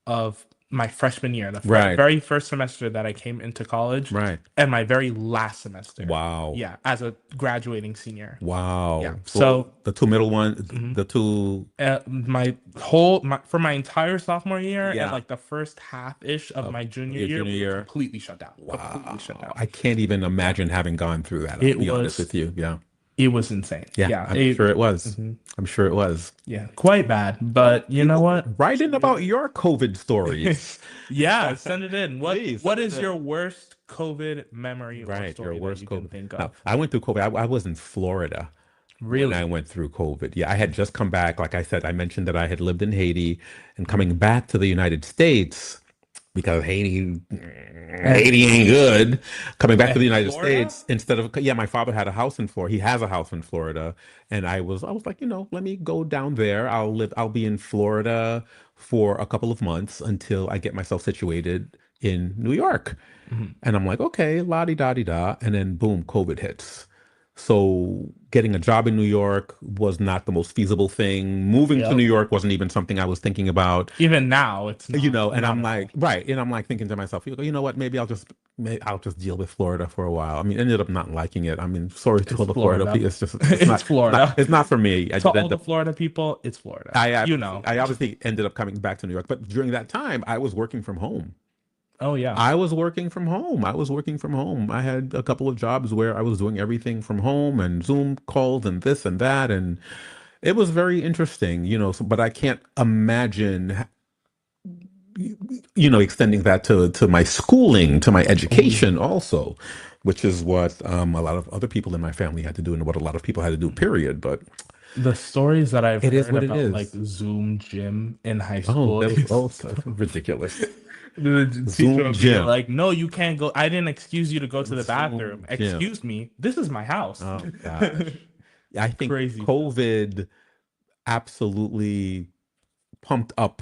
of my freshman year, the Right, very first semester that I came into college, right. and my very last semester. Wow. Yeah, as a graduating senior. Yeah. Wow. So So the two middle ones, mhm. the two, For my entire sophomore year and yeah, like the first half ish of of my junior your year, junior we were year. completely shut down. Completely shut Wow. down. I can't even Yeah. imagine having gone through that. I'll It be honest was with you. Yeah. it was insane. Yeah. Yeah. I'm sure it was. Mhm. I'm sure it was. Yeah, quite bad. Well, But you know what? write in about your COVID stories. Yeah, send it in. What Please what send it is in. your worst COVID memory or Right. Your story that worst you can COVID. think Now, of? I went through COVID. I was in Florida when I Really? went through COVID. Yeah. I had just come back. Like I said, I mentioned that I had lived in Haiti and coming back to the United States because And Haiti ain't good. Coming back to the and United Florida? States instead of, yeah, my father had a house in Florida. He has a house in Florida, and I was like, let me go down there. I'll be in Florida for a couple of months until I get myself situated in New York. Mhm. And I'm like, okay, la di da di da, and then boom, COVID hits. So getting a job in New York was not the most feasible thing. Moving to New Yep. York wasn't even something I was thinking about. Even now, it's And not I'm at all. like, right, and I'm like thinking to myself, you know what? I'll just deal with Florida for a while. I mean, ended up not liking it. I mean, sorry to It's all the Florida Florida. people. It's just, It's Florida. it's not for me. I To did all end the up, Florida people, it's Florida. I You obviously, know. I obviously ended up coming back to New York, but during that time, I was working from home. Oh yeah. I was working from home. I was working from home. I had a couple of jobs where I was doing everything from home and Zoom calls and this and that, and it was very interesting, but I can't imagine extending that to my schooling, to my Oh yeah. education also, which is what a lot of other people in my family had to do and what a lot of people had to do, period. But The stories that I've it is heard what it about like is. Zoom gym in high Oh, school that was is also ridiculous. the teacher Zoom would be gym. like, "No, you can't go. I didn't excuse you to go to the bathroom. Zoom gym. Excuse me. This is my house." Oh gosh. I think Crazy stuff. COVID absolutely pumped up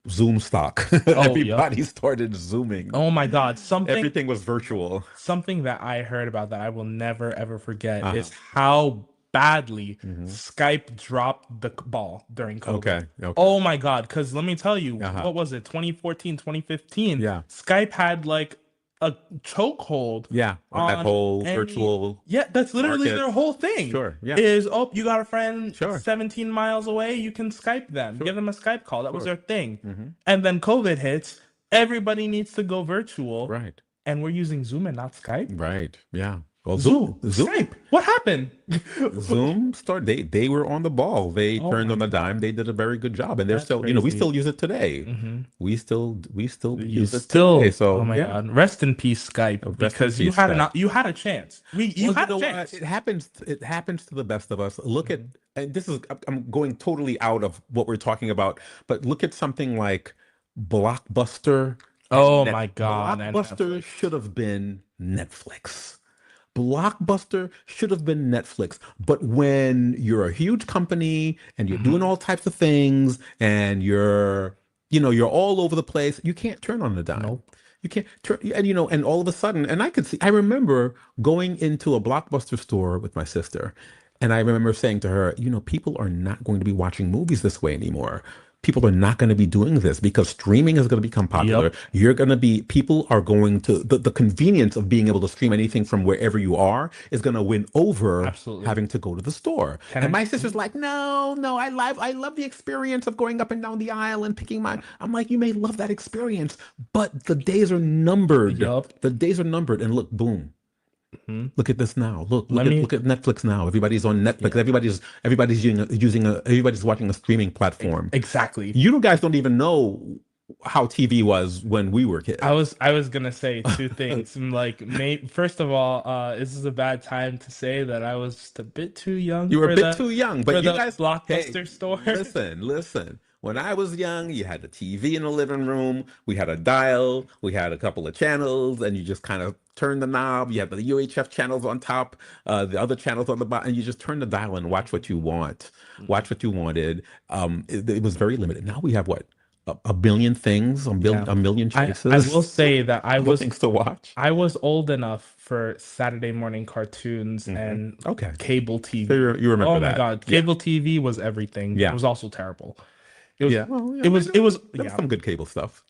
Zoom stock. Oh, yep. Everybody started Zooming. Oh my God. Everything was virtual. Something that I heard about that I will never ever forget Uh-huh. is how badly Hmm. Skype dropped the ball during COVID. Okay. Okay. Oh my God, because let me tell you, Uh-huh. what was it, 2014, 2015? Yeah. Skype had like a chokehold Yeah. On that on whole any, virtual yeah, that's literally market. their whole thing. Sure. Yeah. Is, oh, you got a friend Sure. 17 miles away, you can Skype them, Sure. give them a Skype call. That was Sure. their thing. Hmm. And then COVID hits, everybody needs to go virtual, Right. and we're using Zoom and not Skype. Right. Yeah. Well, Zoom, Zoom, Skype. What happened? Zoom started. They were on the ball. They Oh turned my on the dime. God, They did a very good job, and they're that's still. We crazy. still use it today. Hmm. We still You use it today. still, oh So my yeah. God, rest in peace, Skype, Rest in because peace, Skype. you had a chance. You Well, you had a know what? chance. It happens. It happens to the best of us. Look at, Mhm. and this is. I'm going totally out of what we're talking about, but look at something like Blockbuster and Oh Net my God, and Blockbuster Netflix. should have been Netflix. Blockbuster should have been Netflix. But when you're a huge company and you're doing Hmm. all types of things and you're all over the place, you can't turn on a dime. Nope. You can't turn, and all of a sudden, and I remember going into a Blockbuster store with my sister, and I remember saying to her, people are not going to be watching movies this way anymore. People are not going to be doing this because streaming is going to become popular. Yep. People are going to, the convenience of being able to stream anything from wherever you are is going to win over Absolutely. having to go to the store. Can And I? my sister's like, no, no, I love the experience of going up and down the aisle and picking I'm like, you may love that experience, but the days are numbered. Yup. The days are numbered. And look, boom. Hmm. Look at this now. Look, Let me. look at Netflix now. Everybody's on Netflix. Yeah. Everybody's watching a streaming platform. Exactly. You guys don't even know how TV was when we were I kids. was gonna say two things. Like, first of all, this is a bad time to say that I was just a bit too young You were a for bit too young, but you guys, hey, Blockbuster store. listen. When I was young, you had the TV in the living room. We had a dial. We had a couple of channels, and you just kind of turn the knob. You had the UHF channels on top, the other channels on the bottom, and you just turn the dial and watch what you want. Watch what you wanted. It was very limited. Now we have what? A billion things, Yeah. a million I will choices, say that things to watch. I was old enough for Saturday morning cartoons and Okay. cable So TV. you remember Oh my that. God, Yeah. cable TV was everything. It Yeah. was also terrible. It was Yeah. Well, yeah, it was there was yeah. some good cable stuff.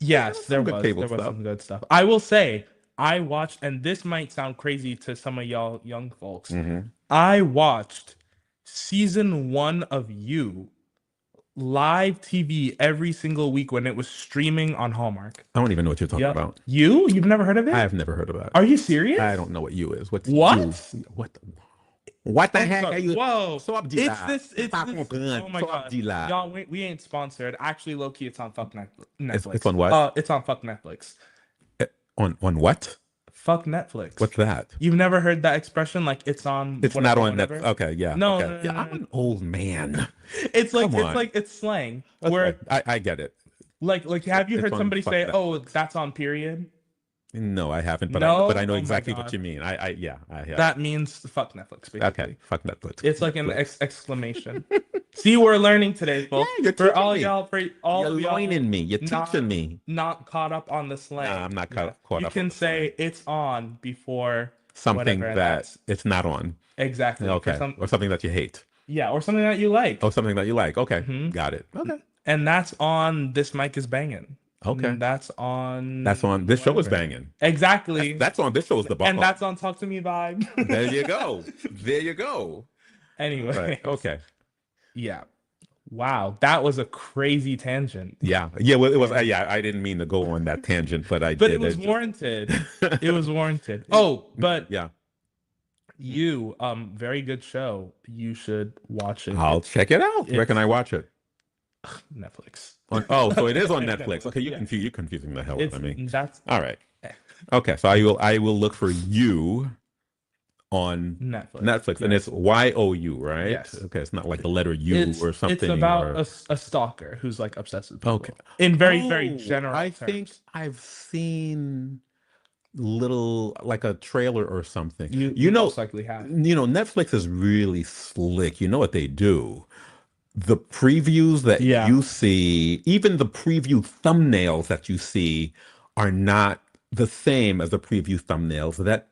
Yes, Some good cable there was stuff. some good stuff. I will say I watched, and this might sound crazy to some of y'all young folks. Mhm. I watched season 1 of You live TV every single week when it was streaming on Hallmark. I don't even know what you're talking Yep. about. You've never heard of it? I have never heard of that. Are you serious? I don't know what you is. What's What? you? What the Oh, heck are you? whoa. So up It's this. Oh my So God. Y'all, we ain't sponsored. Actually, low key, it's on Fuck Netflix. It's on what? It's on Fuck Netflix. On what? Fuck Netflix. What's that? You've never heard that expression? Like it's on. It's whatever, not on whatever? Netflix. Okay, yeah. No, okay. no, no, Yeah, no, I'm no. an old man. It's like Come on. it's slang. Okay, Where I get it. like have you It's heard on somebody Fuck say, Netflix. "Oh, that's on period"? No, I haven't, but No? I know Oh my exactly what God. you mean. I have. That means fuck Netflix, basically. Okay, fuck Netflix. It's like an Netflix. exclamation. See, we're learning today, folks. Yeah, you're For teaching all me. y'all, for all You're of y'all learning me. You're not- teaching me. not caught up on the slang. Nah, I'm not caught up You on can the say it's on before Something whatever, and that that's- it's not on. exactly for Okay. Or something that you hate. yeah, or something that you like. Oh, something that you like. Okay. Mhm. Got it. Okay. And that's on This Mic is Banging. Okay. And that's on This show is whatever. banging. Exactly. That's on this show is the and that's on Talk to Me Vibe. There you go. There you go. Anyway. Right. Okay. Yeah. Wow, that was a crazy tangent. Yeah. Yeah. Well, it was. Yeah. I didn't mean to go on that tangent, but I But did. it was warranted. It was warranted. Oh, but Yeah. You, very good show. You should watch it. I'll check it out. Where can I watch it? Netflix. So it is on Netflix. Okay. Yeah. You're confusing the hell out It's of me. that's All right. Okay. So I will look for you on Netflix, and it's YOU, right? Yes. Okay. It's not like the letter U it's, or something. It's about or... a stalker who's like obsessed with people. Okay. In very general I terms. think I've seen like a trailer or something. You most likely have. Netflix is really slick. You know what they do? The previews that Yeah. you see, even the preview thumbnails that you see, are not the same as the preview thumbnails that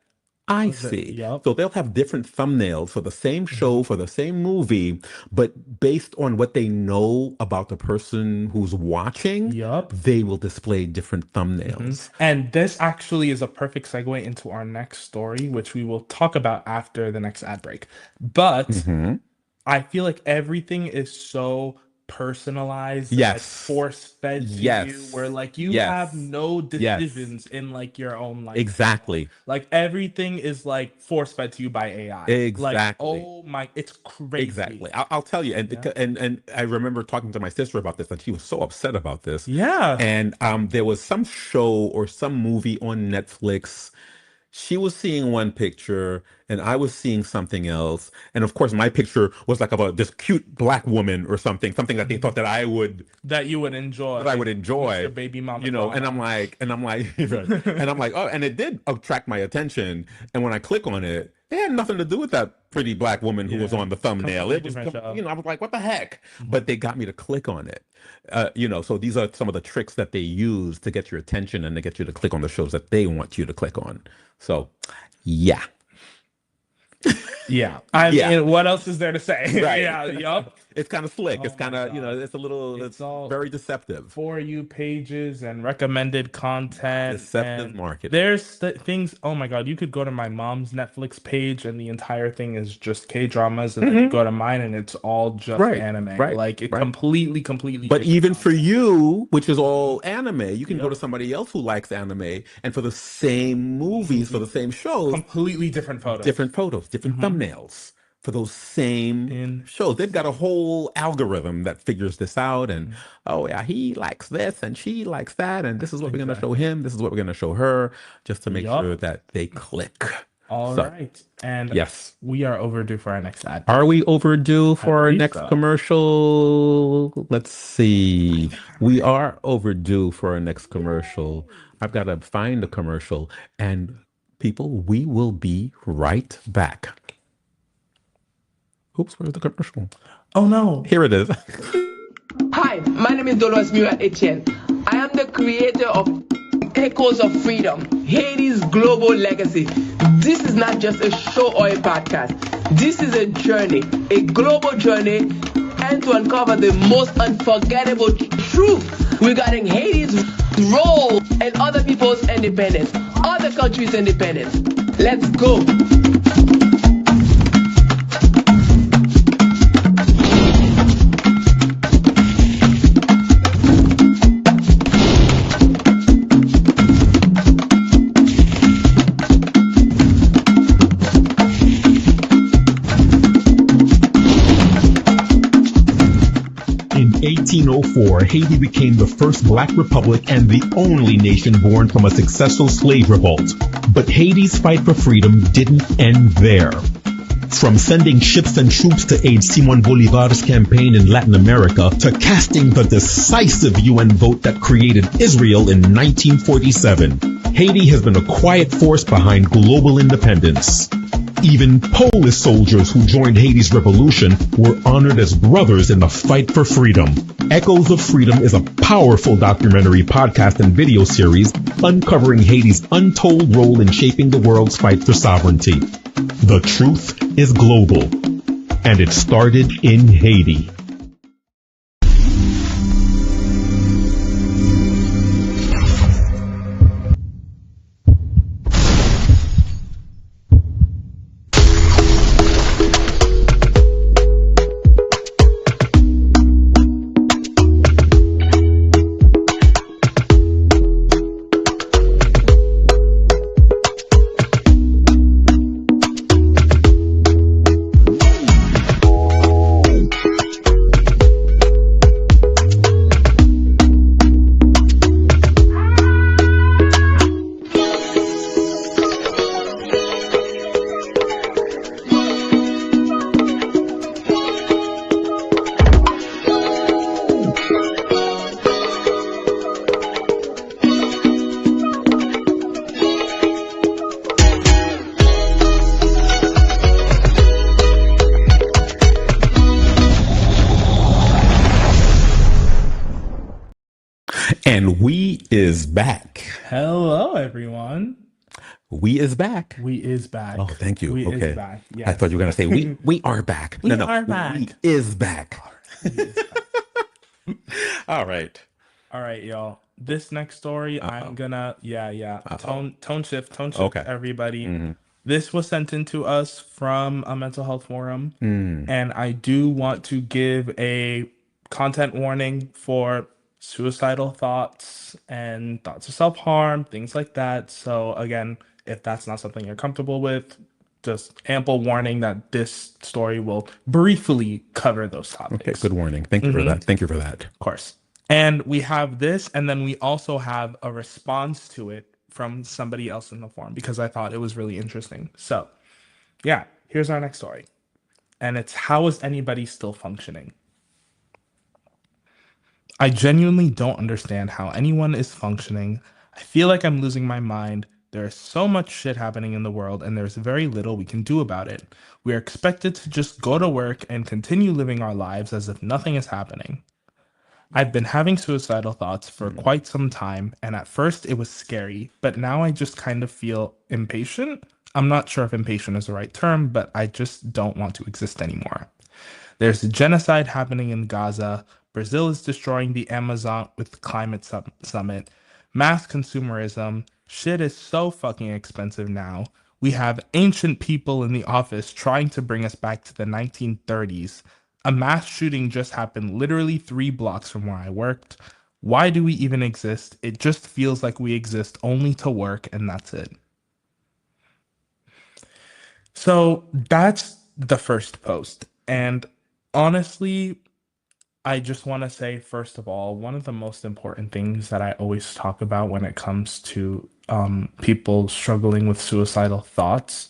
I see. Yep. So they'll have different thumbnails for the same show, for the same movie, but based on what they know about the person who's watching, Yup. they will display different thumbnails. And this actually is a perfect segue into our next story, which we will talk about after the next ad break. But Mhm. I feel like everything is so personalized, and, Yes. like, force fed to Yes. you, where like you Yes. have no Yes. decisions in like your own life. Exactly. Like everything is like force fed to you by AI. Like, Exactly. oh my, it's crazy. Exactly. I'll tell you, and I remember talking to my sister about this, and she was so upset about this. Yeah. And there was some show or some movie on Netflix. she was seeing one picture and I was seeing something else. And of course, my picture was like of this cute black woman or something that they thought That you would enjoy. that I would Mr. enjoy, Baby Mama you know. And Guana. I'm like, right. And I'm like, oh, and it did attract my attention. And when I click on it, it had nothing to do with that pretty black woman who was on the thumbnail. Completely It was, different show. you know, I was like, what the heck? But they got me to click on it. You know, so these are some of the tricks that they use to get your attention and to get you to click on the shows that they want you to click on. So, yeah. Yeah. I mean, what else is there to say? Right. Yeah, yup. It's kind of slick. Oh It's kind my of, you know, God. it's a little, It's all very deceptive. For you pages and recommended content. Deceptive And marketing. there's things, oh my God, you could go to my mom's Netflix page and the entire thing is just K-dramas, and then you go to mine and it's all just anime. Like it completely But different even for content. you, which is all anime, you can go to somebody else who likes anime, and for the same movies, for the same shows, Completely different photos. different thumbnails for those same shows. They've got a whole algorithm that figures this out, and oh yeah, he likes this and she likes that, and this is what we're going to show him, this is what we're going to show her, just to make sure that they click. All right. And yes, we are overdue for our next ad. Are we overdue for our next commercial? Let's see. We are overdue for our next commercial. I've got to find a commercial, and people, we will be right back. Oops, where's the commercial? Oh no. Here it is. Hi, my name is Dolores Mura Etienne. I am the creator of Echoes of Freedom, Haiti's global legacy. This is not just a show or a podcast. This is a journey, a global journey, and to uncover the most unforgettable truth regarding Haiti's role and other people's independence, other countries' independence. Let's go. In 1804, Haiti became the first black republic and the only nation born from a successful slave revolt. But Haiti's fight for freedom didn't end there. From sending ships and troops to aid Simon Bolivar's campaign in Latin America to casting the decisive UN vote that created Israel in 1947, Haiti has been a quiet force behind global independence. Even Polish soldiers who joined Haiti's revolution were honored as brothers in the fight for freedom. Echoes of Freedom is a powerful documentary, podcast, and video series uncovering Haiti's untold role in shaping the world's fight for sovereignty. The truth is global, and it started in Haiti. And we is back. Hello, everyone. We is back. We is back. Oh, thank you. We okay. is back. Yes. I thought you were going to say we are back. We are back. We is back. All right. All right, y'all. This next story, I'm gonna tone shift, Okay. everybody. This was sent in to us from a mental health forum, Mm. and I do want to give a content warning for suicidal thoughts and thoughts of self-harm, things like that. So again, if that's not something you're comfortable with, just ample warning that this story will briefly cover those topics. Okay, good warning. Thank you for that. Thank you for that. Of course. And we have this, and then we also have a response to it from somebody else in the forum because I thought it was really interesting. So, yeah, here's our next story. And it's how is anybody still functioning? I genuinely don't understand how anyone is functioning. I feel like I'm losing my mind. There is so much shit happening in the world, and there's very little we can do about it. We are expected to just go to work and continue living our lives as if nothing is happening. I've been having suicidal thoughts for quite some time, and at first it was scary, but now I just kind of feel impatient. I'm not sure if impatient is the right term, but I just don't want to exist anymore. There's a genocide happening in Gaza. Brazil is destroying the Amazon with the climate summit. Mass consumerism. Shit is so fucking expensive now. We have ancient people in the office trying to bring us back to the 1930s. A mass shooting just happened literally 3 blocks from where I worked. Why do we even exist? It just feels like we exist only to work and that's it. So that's the first post. And honestly, I just want to say, first of all, one of the most important things that I always talk about when it comes to people struggling with suicidal thoughts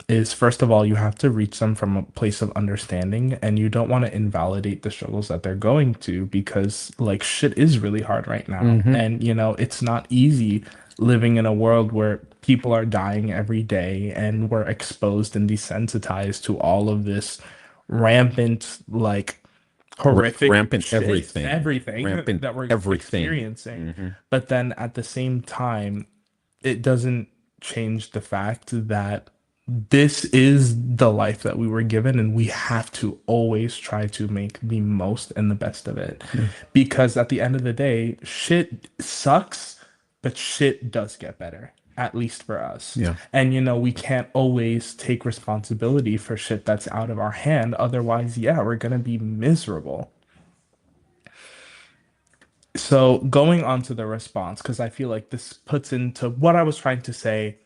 is, first of all, you have to reach them from a place of understanding and you don't want to invalidate the struggles that they're going to because, like, shit is really hard right now. And, it's not easy living in a world where people are dying every day and we're exposed and desensitized to all of this rampant, like, horrific Rampant shit, everything. everything Rampant that we're everything. experiencing. But then at the same time, it doesn't change the fact that this is the life that we were given, and we have to always try to make the most and the best of it. Because at the end of the day, shit sucks, but shit does get better, at least for us. Yeah. And we can't always take responsibility for shit that's out of our hand. Otherwise, yeah, we're gonna be miserable. So going on to the response, because I feel like this puts into what I was trying to say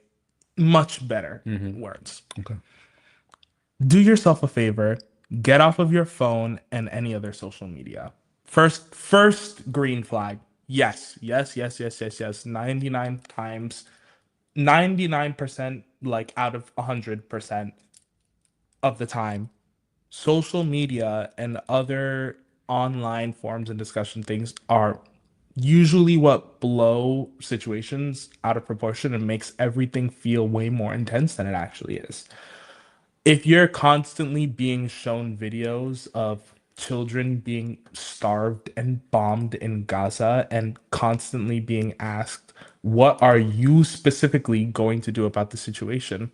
much better words. Okay. Do yourself a favor, get off of your phone and any other social media. First green flag. Yes, yes, yes, yes, yes, yes. 99 times, 99%, like out of 100% of the time, social media and other online forums and discussion things are usually what blow situations out of proportion and makes everything feel way more intense than it actually is. If you're constantly being shown videos of children being starved and bombed in Gaza and constantly being asked, what are you specifically going to do about the situation?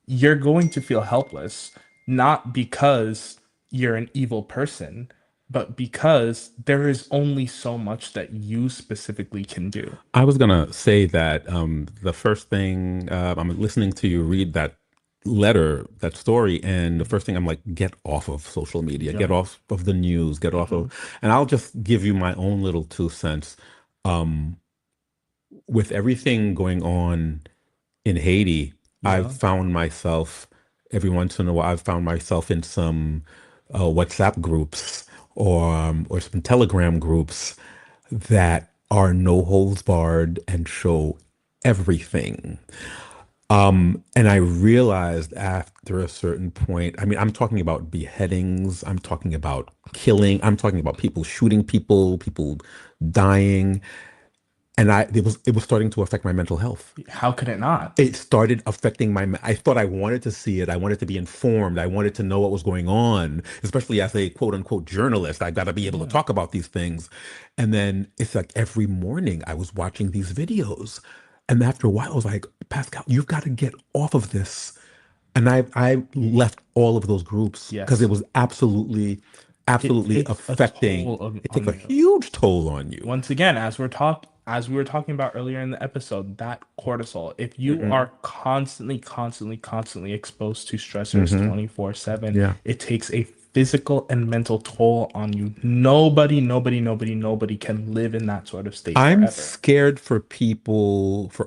You're going to feel helpless, not because you're an evil person, but because there is only so much that you specifically can do. I was gonna say that the first thing I'm listening to you read that letter, that story, and the first thing I'm like, get off of social media, get off of the news, get off of, and I'll just give you my own little 2 cents. Um, with everything going on in Haiti, I've Yeah. found myself every once in a while. I've found myself in some WhatsApp groups or some Telegram groups that are no holds barred and show everything. And I realized after a certain point, I mean, I'm talking about beheadings, I'm talking about killing, I'm talking about people shooting people, people dying, and it was starting to affect my mental health. How could it not? It started affecting I thought I wanted to see it. I wanted to be informed. I wanted to know what was going on, especially as a quote unquote journalist. I got to be able to talk about these things. And then it's like every morning I was watching these videos. And after a while, I was like, Pascal, you've got to get off of this. And I left all of those groups because Yes. it was absolutely takes a affecting. toll It takes on a you. huge toll on you. Once again, as we were talking about earlier in the episode, that cortisol, if you are constantly exposed to stressors 24/7, Yeah. it takes a physical and mental toll on you. Nobody can live in that sort of state I'm forever. scared for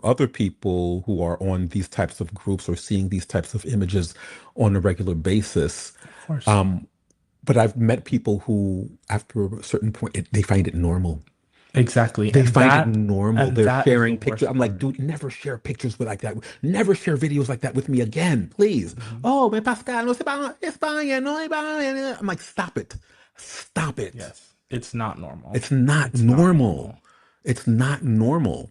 other people who are on these types of groups or seeing these types of images on a regular basis. Of course. But I've met people who, after a certain point, they find it normal. Exactly. They find it normal. And They're that is the sharing pictures. worst I'm like, part. dude, never share pictures with like that. Never share videos like that with me again, please. Mhm. Oh, me Pascal, no se va España, no España. I'm like, stop it. Stop it. Yes. It's not normal. It's not It's not normal. normal. It's not normal.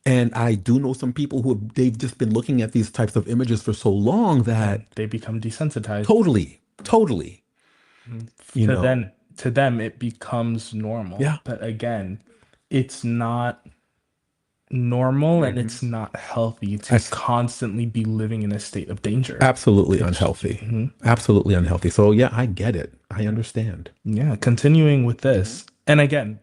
And I do know some people they've just been looking at these types of images for so long that And they become desensitized. totally, Mhm. you know, To them it becomes normal. yeah, But again, it's not normal and hmm it's not healthy to that's constantly be living in a state of danger. absolutely It's unhealthy. mhm. Absolutely unhealthy. So yeah, I get it. I understand. Yeah, continuing with Hmm. this. And again,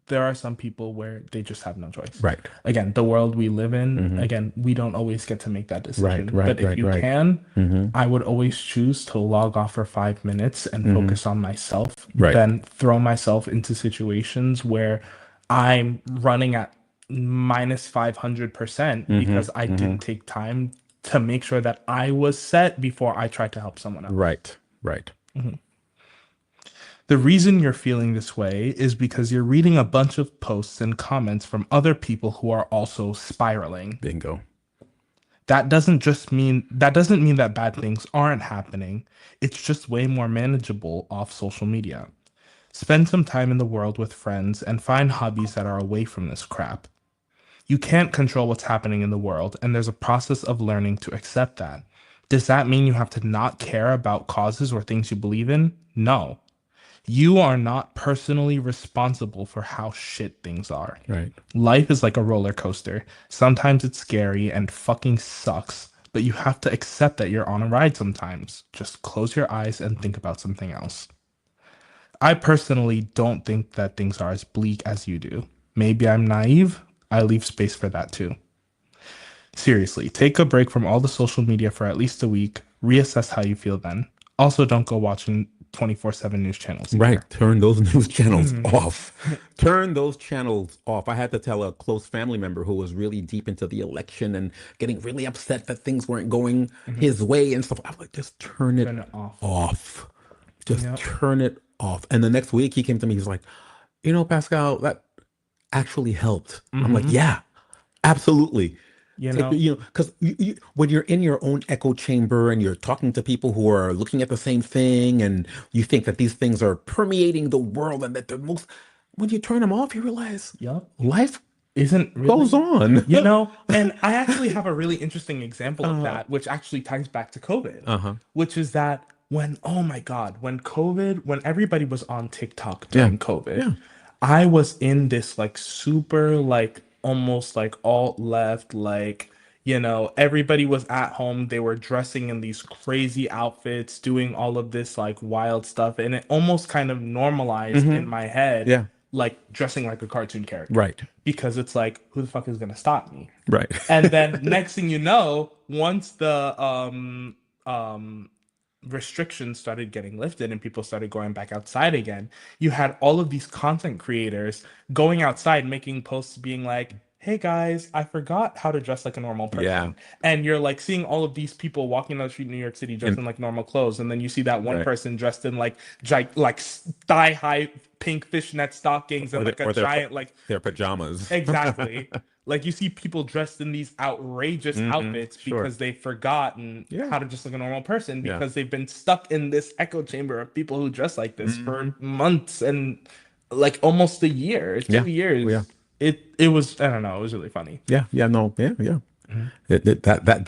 there are some people where they just have no choice. Right. Again, the world we live in, Hmm. again, we don't always get to make that Right. decision. Right. But if Right. you Right. can, Hmm. I would always choose to log off for 5 minutes and Hmm. focus on myself Right. than throw myself into situations where I'm running at minus 500% Hmm. because I Hmm. didn't take time to make sure that I was set before I tried to help someone else. Right. Right. Mhm. The reason you're feeling this way is because you're reading a bunch of posts and comments from other people who are also spiraling. Bingo. That doesn't mean that bad things aren't happening. It's just way more manageable off social media. Spend some time in the world with friends and find hobbies that are away from this crap. You can't control what's happening in the world, and there's a process of learning to accept that. Does that mean you have to not care about causes or things you believe in? No. You are not personally responsible for how shit things are. Right. Life is like a roller coaster. Sometimes it's scary and fucking sucks, but you have to accept that you're on a ride sometimes. Just close your eyes and think about something else. I personally don't think that things are as bleak as you do. Maybe I'm naive. I leave space for that too. Seriously, take a break from all the social media for at least a week. Reassess how you feel then. Also, don't go watching 24/7 news channels Right. either. Turn those news channels Mhm. off. Turn those channels off. I had to tell a close family member who was really deep into the election and getting really upset that things weren't going Mhm. his way and stuff. I was like, just turn it Turn it off. off. Just Yep. turn it off. And the next week he came to me, he's like, Pascal, that actually helped. I'm like, Hmm. yeah, absolutely. You know, Because when you're in your own echo chamber and you're talking to people who are looking at the same thing, and you think that these things are permeating the world, and that they're most, when you turn them off, you realize yep. life Isn't goes really, on. and I actually have a really interesting example of uh, that, which actually ties back to COVID, uh-huh. which is that oh my God, when everybody was on TikTok Yeah. during COVID, Yeah. I was in this like super, like almost like alt left, like, everybody was at home. They were dressing in these crazy outfits, doing all of this like wild stuff. And it almost kind of normalized in Hmm. my head, Yeah. like dressing like a cartoon character. Right. Because it's like, who the fuck is going to stop me? Right. And then next thing you know, once the um restrictions started getting lifted and people started going back outside again, you had all of these content creators going outside making posts being like, "Hey guys, I forgot how to dress like a normal Yeah. person." And you're like seeing all of these people walking down the street in New York City dressed And in like normal clothes, and then you see that one right. person dressed in like thigh high pink fishnet stockings and like a Or giant like their pajamas. exactly. Like you see people dressed in these outrageous outfits Sure. because they've forgotten Yeah. how to dress like a normal person Yeah. because they've been stuck in this echo chamber of people who dress like this Hmm. for months and like almost a year, Yeah. two Yeah. years. It was, I don't know, it was really funny. Yeah. Yeah. No. Yeah. Yeah. Mhm.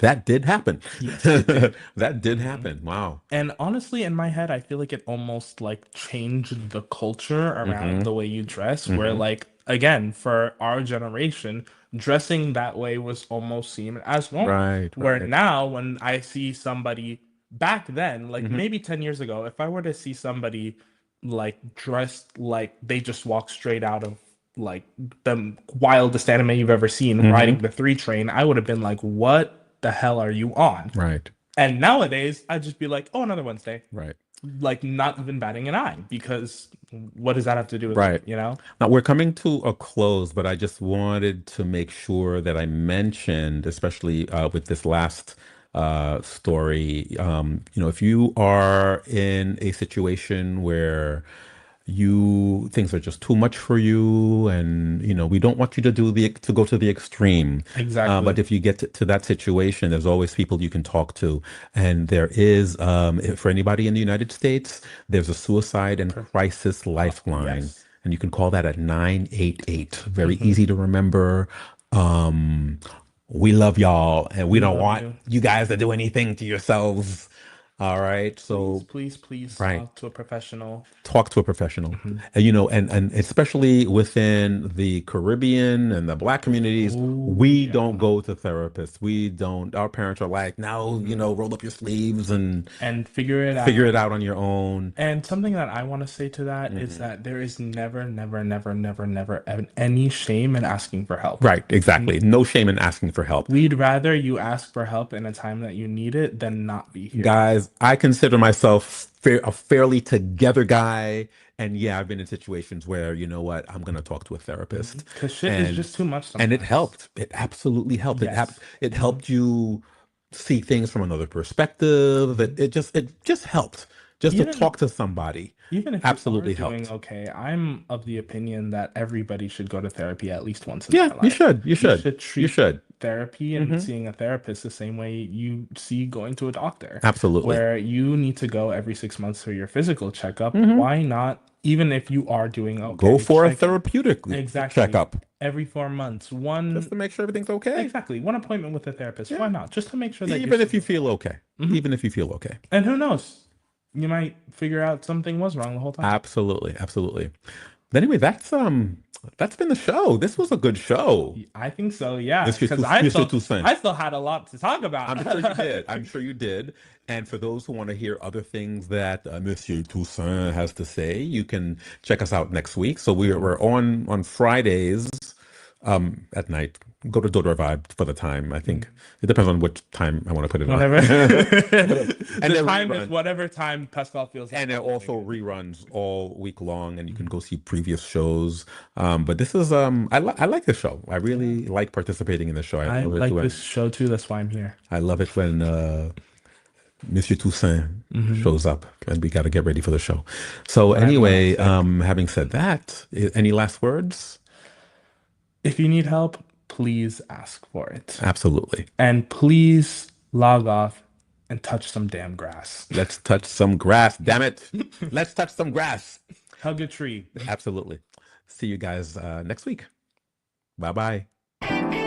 That did happen. Yes, it did. That did Mhm. happen. Wow. And honestly, in my head, I feel like it almost like changed the culture around Hmm. the way you dress, where Hmm. like again, for our generation, dressing that way was almost seen as normal. Right. Where Right. now when I see somebody back then, like Hmm. maybe 10 years ago, if I were to see somebody like dressed like they just walked straight out of like the wildest anime you've ever seen riding Hmm. the three train, I would have been like, what the hell are you on? Right. And nowadays, I'd just be like, oh, another Wednesday. Right. Like, not even batting an eye, because what does that have to do with Right. it, you know? Now we're coming to a close, but I just wanted to make sure that I mentioned, especially with this last story, if you are in a situation where things are just too much for you, and we don't want you to go to the extreme. Exactly. But if you get to that situation, there's always people you can talk to, and there is, for anybody in the United States, there's a suicide and crisis lifeline, Yes. and you can call that at 988. Very Mm-hmm. easy to remember. Um, we love y'all, and we We don't love want you. you guys to do anything to yourselves. All right, Please, so please, please right. talk to a professional. Talk to a professional. Mm-hmm. And and especially within the Caribbean and the Black communities, Oh, we yeah. don't go to therapists. We don't. Our parents are like, no, roll up your sleeves and And figure it figure it out. out on your own. And something that I want to say to that is that there is never, never, never, never, never any shame in asking for help. Right, exactly. No shame in asking for help. We'd rather you ask for help in a time that you need it than not be here. Guys, I consider myself a fairly together guy. And yeah, I've been in situations where, you know what, I'm going to talk to a therapist. Because shit is And just too much and it sometimes. helped. It absolutely helped. Yes. It helped you see things from another perspective. It just helped. Just to Even talk to somebody. even if you are Absolutely doing helped. okay, I'm of the opinion that everybody should go to therapy at least once in Yeah, their you life. should. You You should. should You treat should. therapy and seeing a therapist the same way you see going to a doctor, Absolutely. where you need to go every 6 months for your physical checkup. Why not, even if you are doing Go okay, for a check it therapeutic exactly checkup every 4 months. just to One make sure everything's okay. exactly one appointment with a therapist. Why Yeah. not? Just to make sure that you're Even if you still feel okay. Even if you feel okay. and who knows? You might figure out something was wrong the whole time. Absolutely. Absolutely. Anyway, that's been the show. This was a good show. I think so, yeah. Monsieur Because I Monsieur still Toussaint. I still had a lot to talk about. I'm sure you did. I'm sure you did. And for those who want to hear other things that Monsieur Toussaint has to say, you can check us out next week. So we're on Fridays at night. Go to Dodo Vibe for the time. I think it depends on which time I want to put it on. Whatever. And The then time is rerun. whatever time Pascal feels like. And there are also posting it. reruns all week long, and you can go see previous shows. But this is I like this show. I really like participating in the show. I love it like when this show too. That's why I'm here. I love it when Monsieur Toussaint shows up, and we got to get ready for the show. So When everyone anyway, else having said that, any last words? If you need help, please ask for it. Absolutely. And please log off and touch some damn grass. Let's touch some grass. Damn it. Let's touch some grass. Hug a tree. Absolutely. See you guys next week. Bye bye.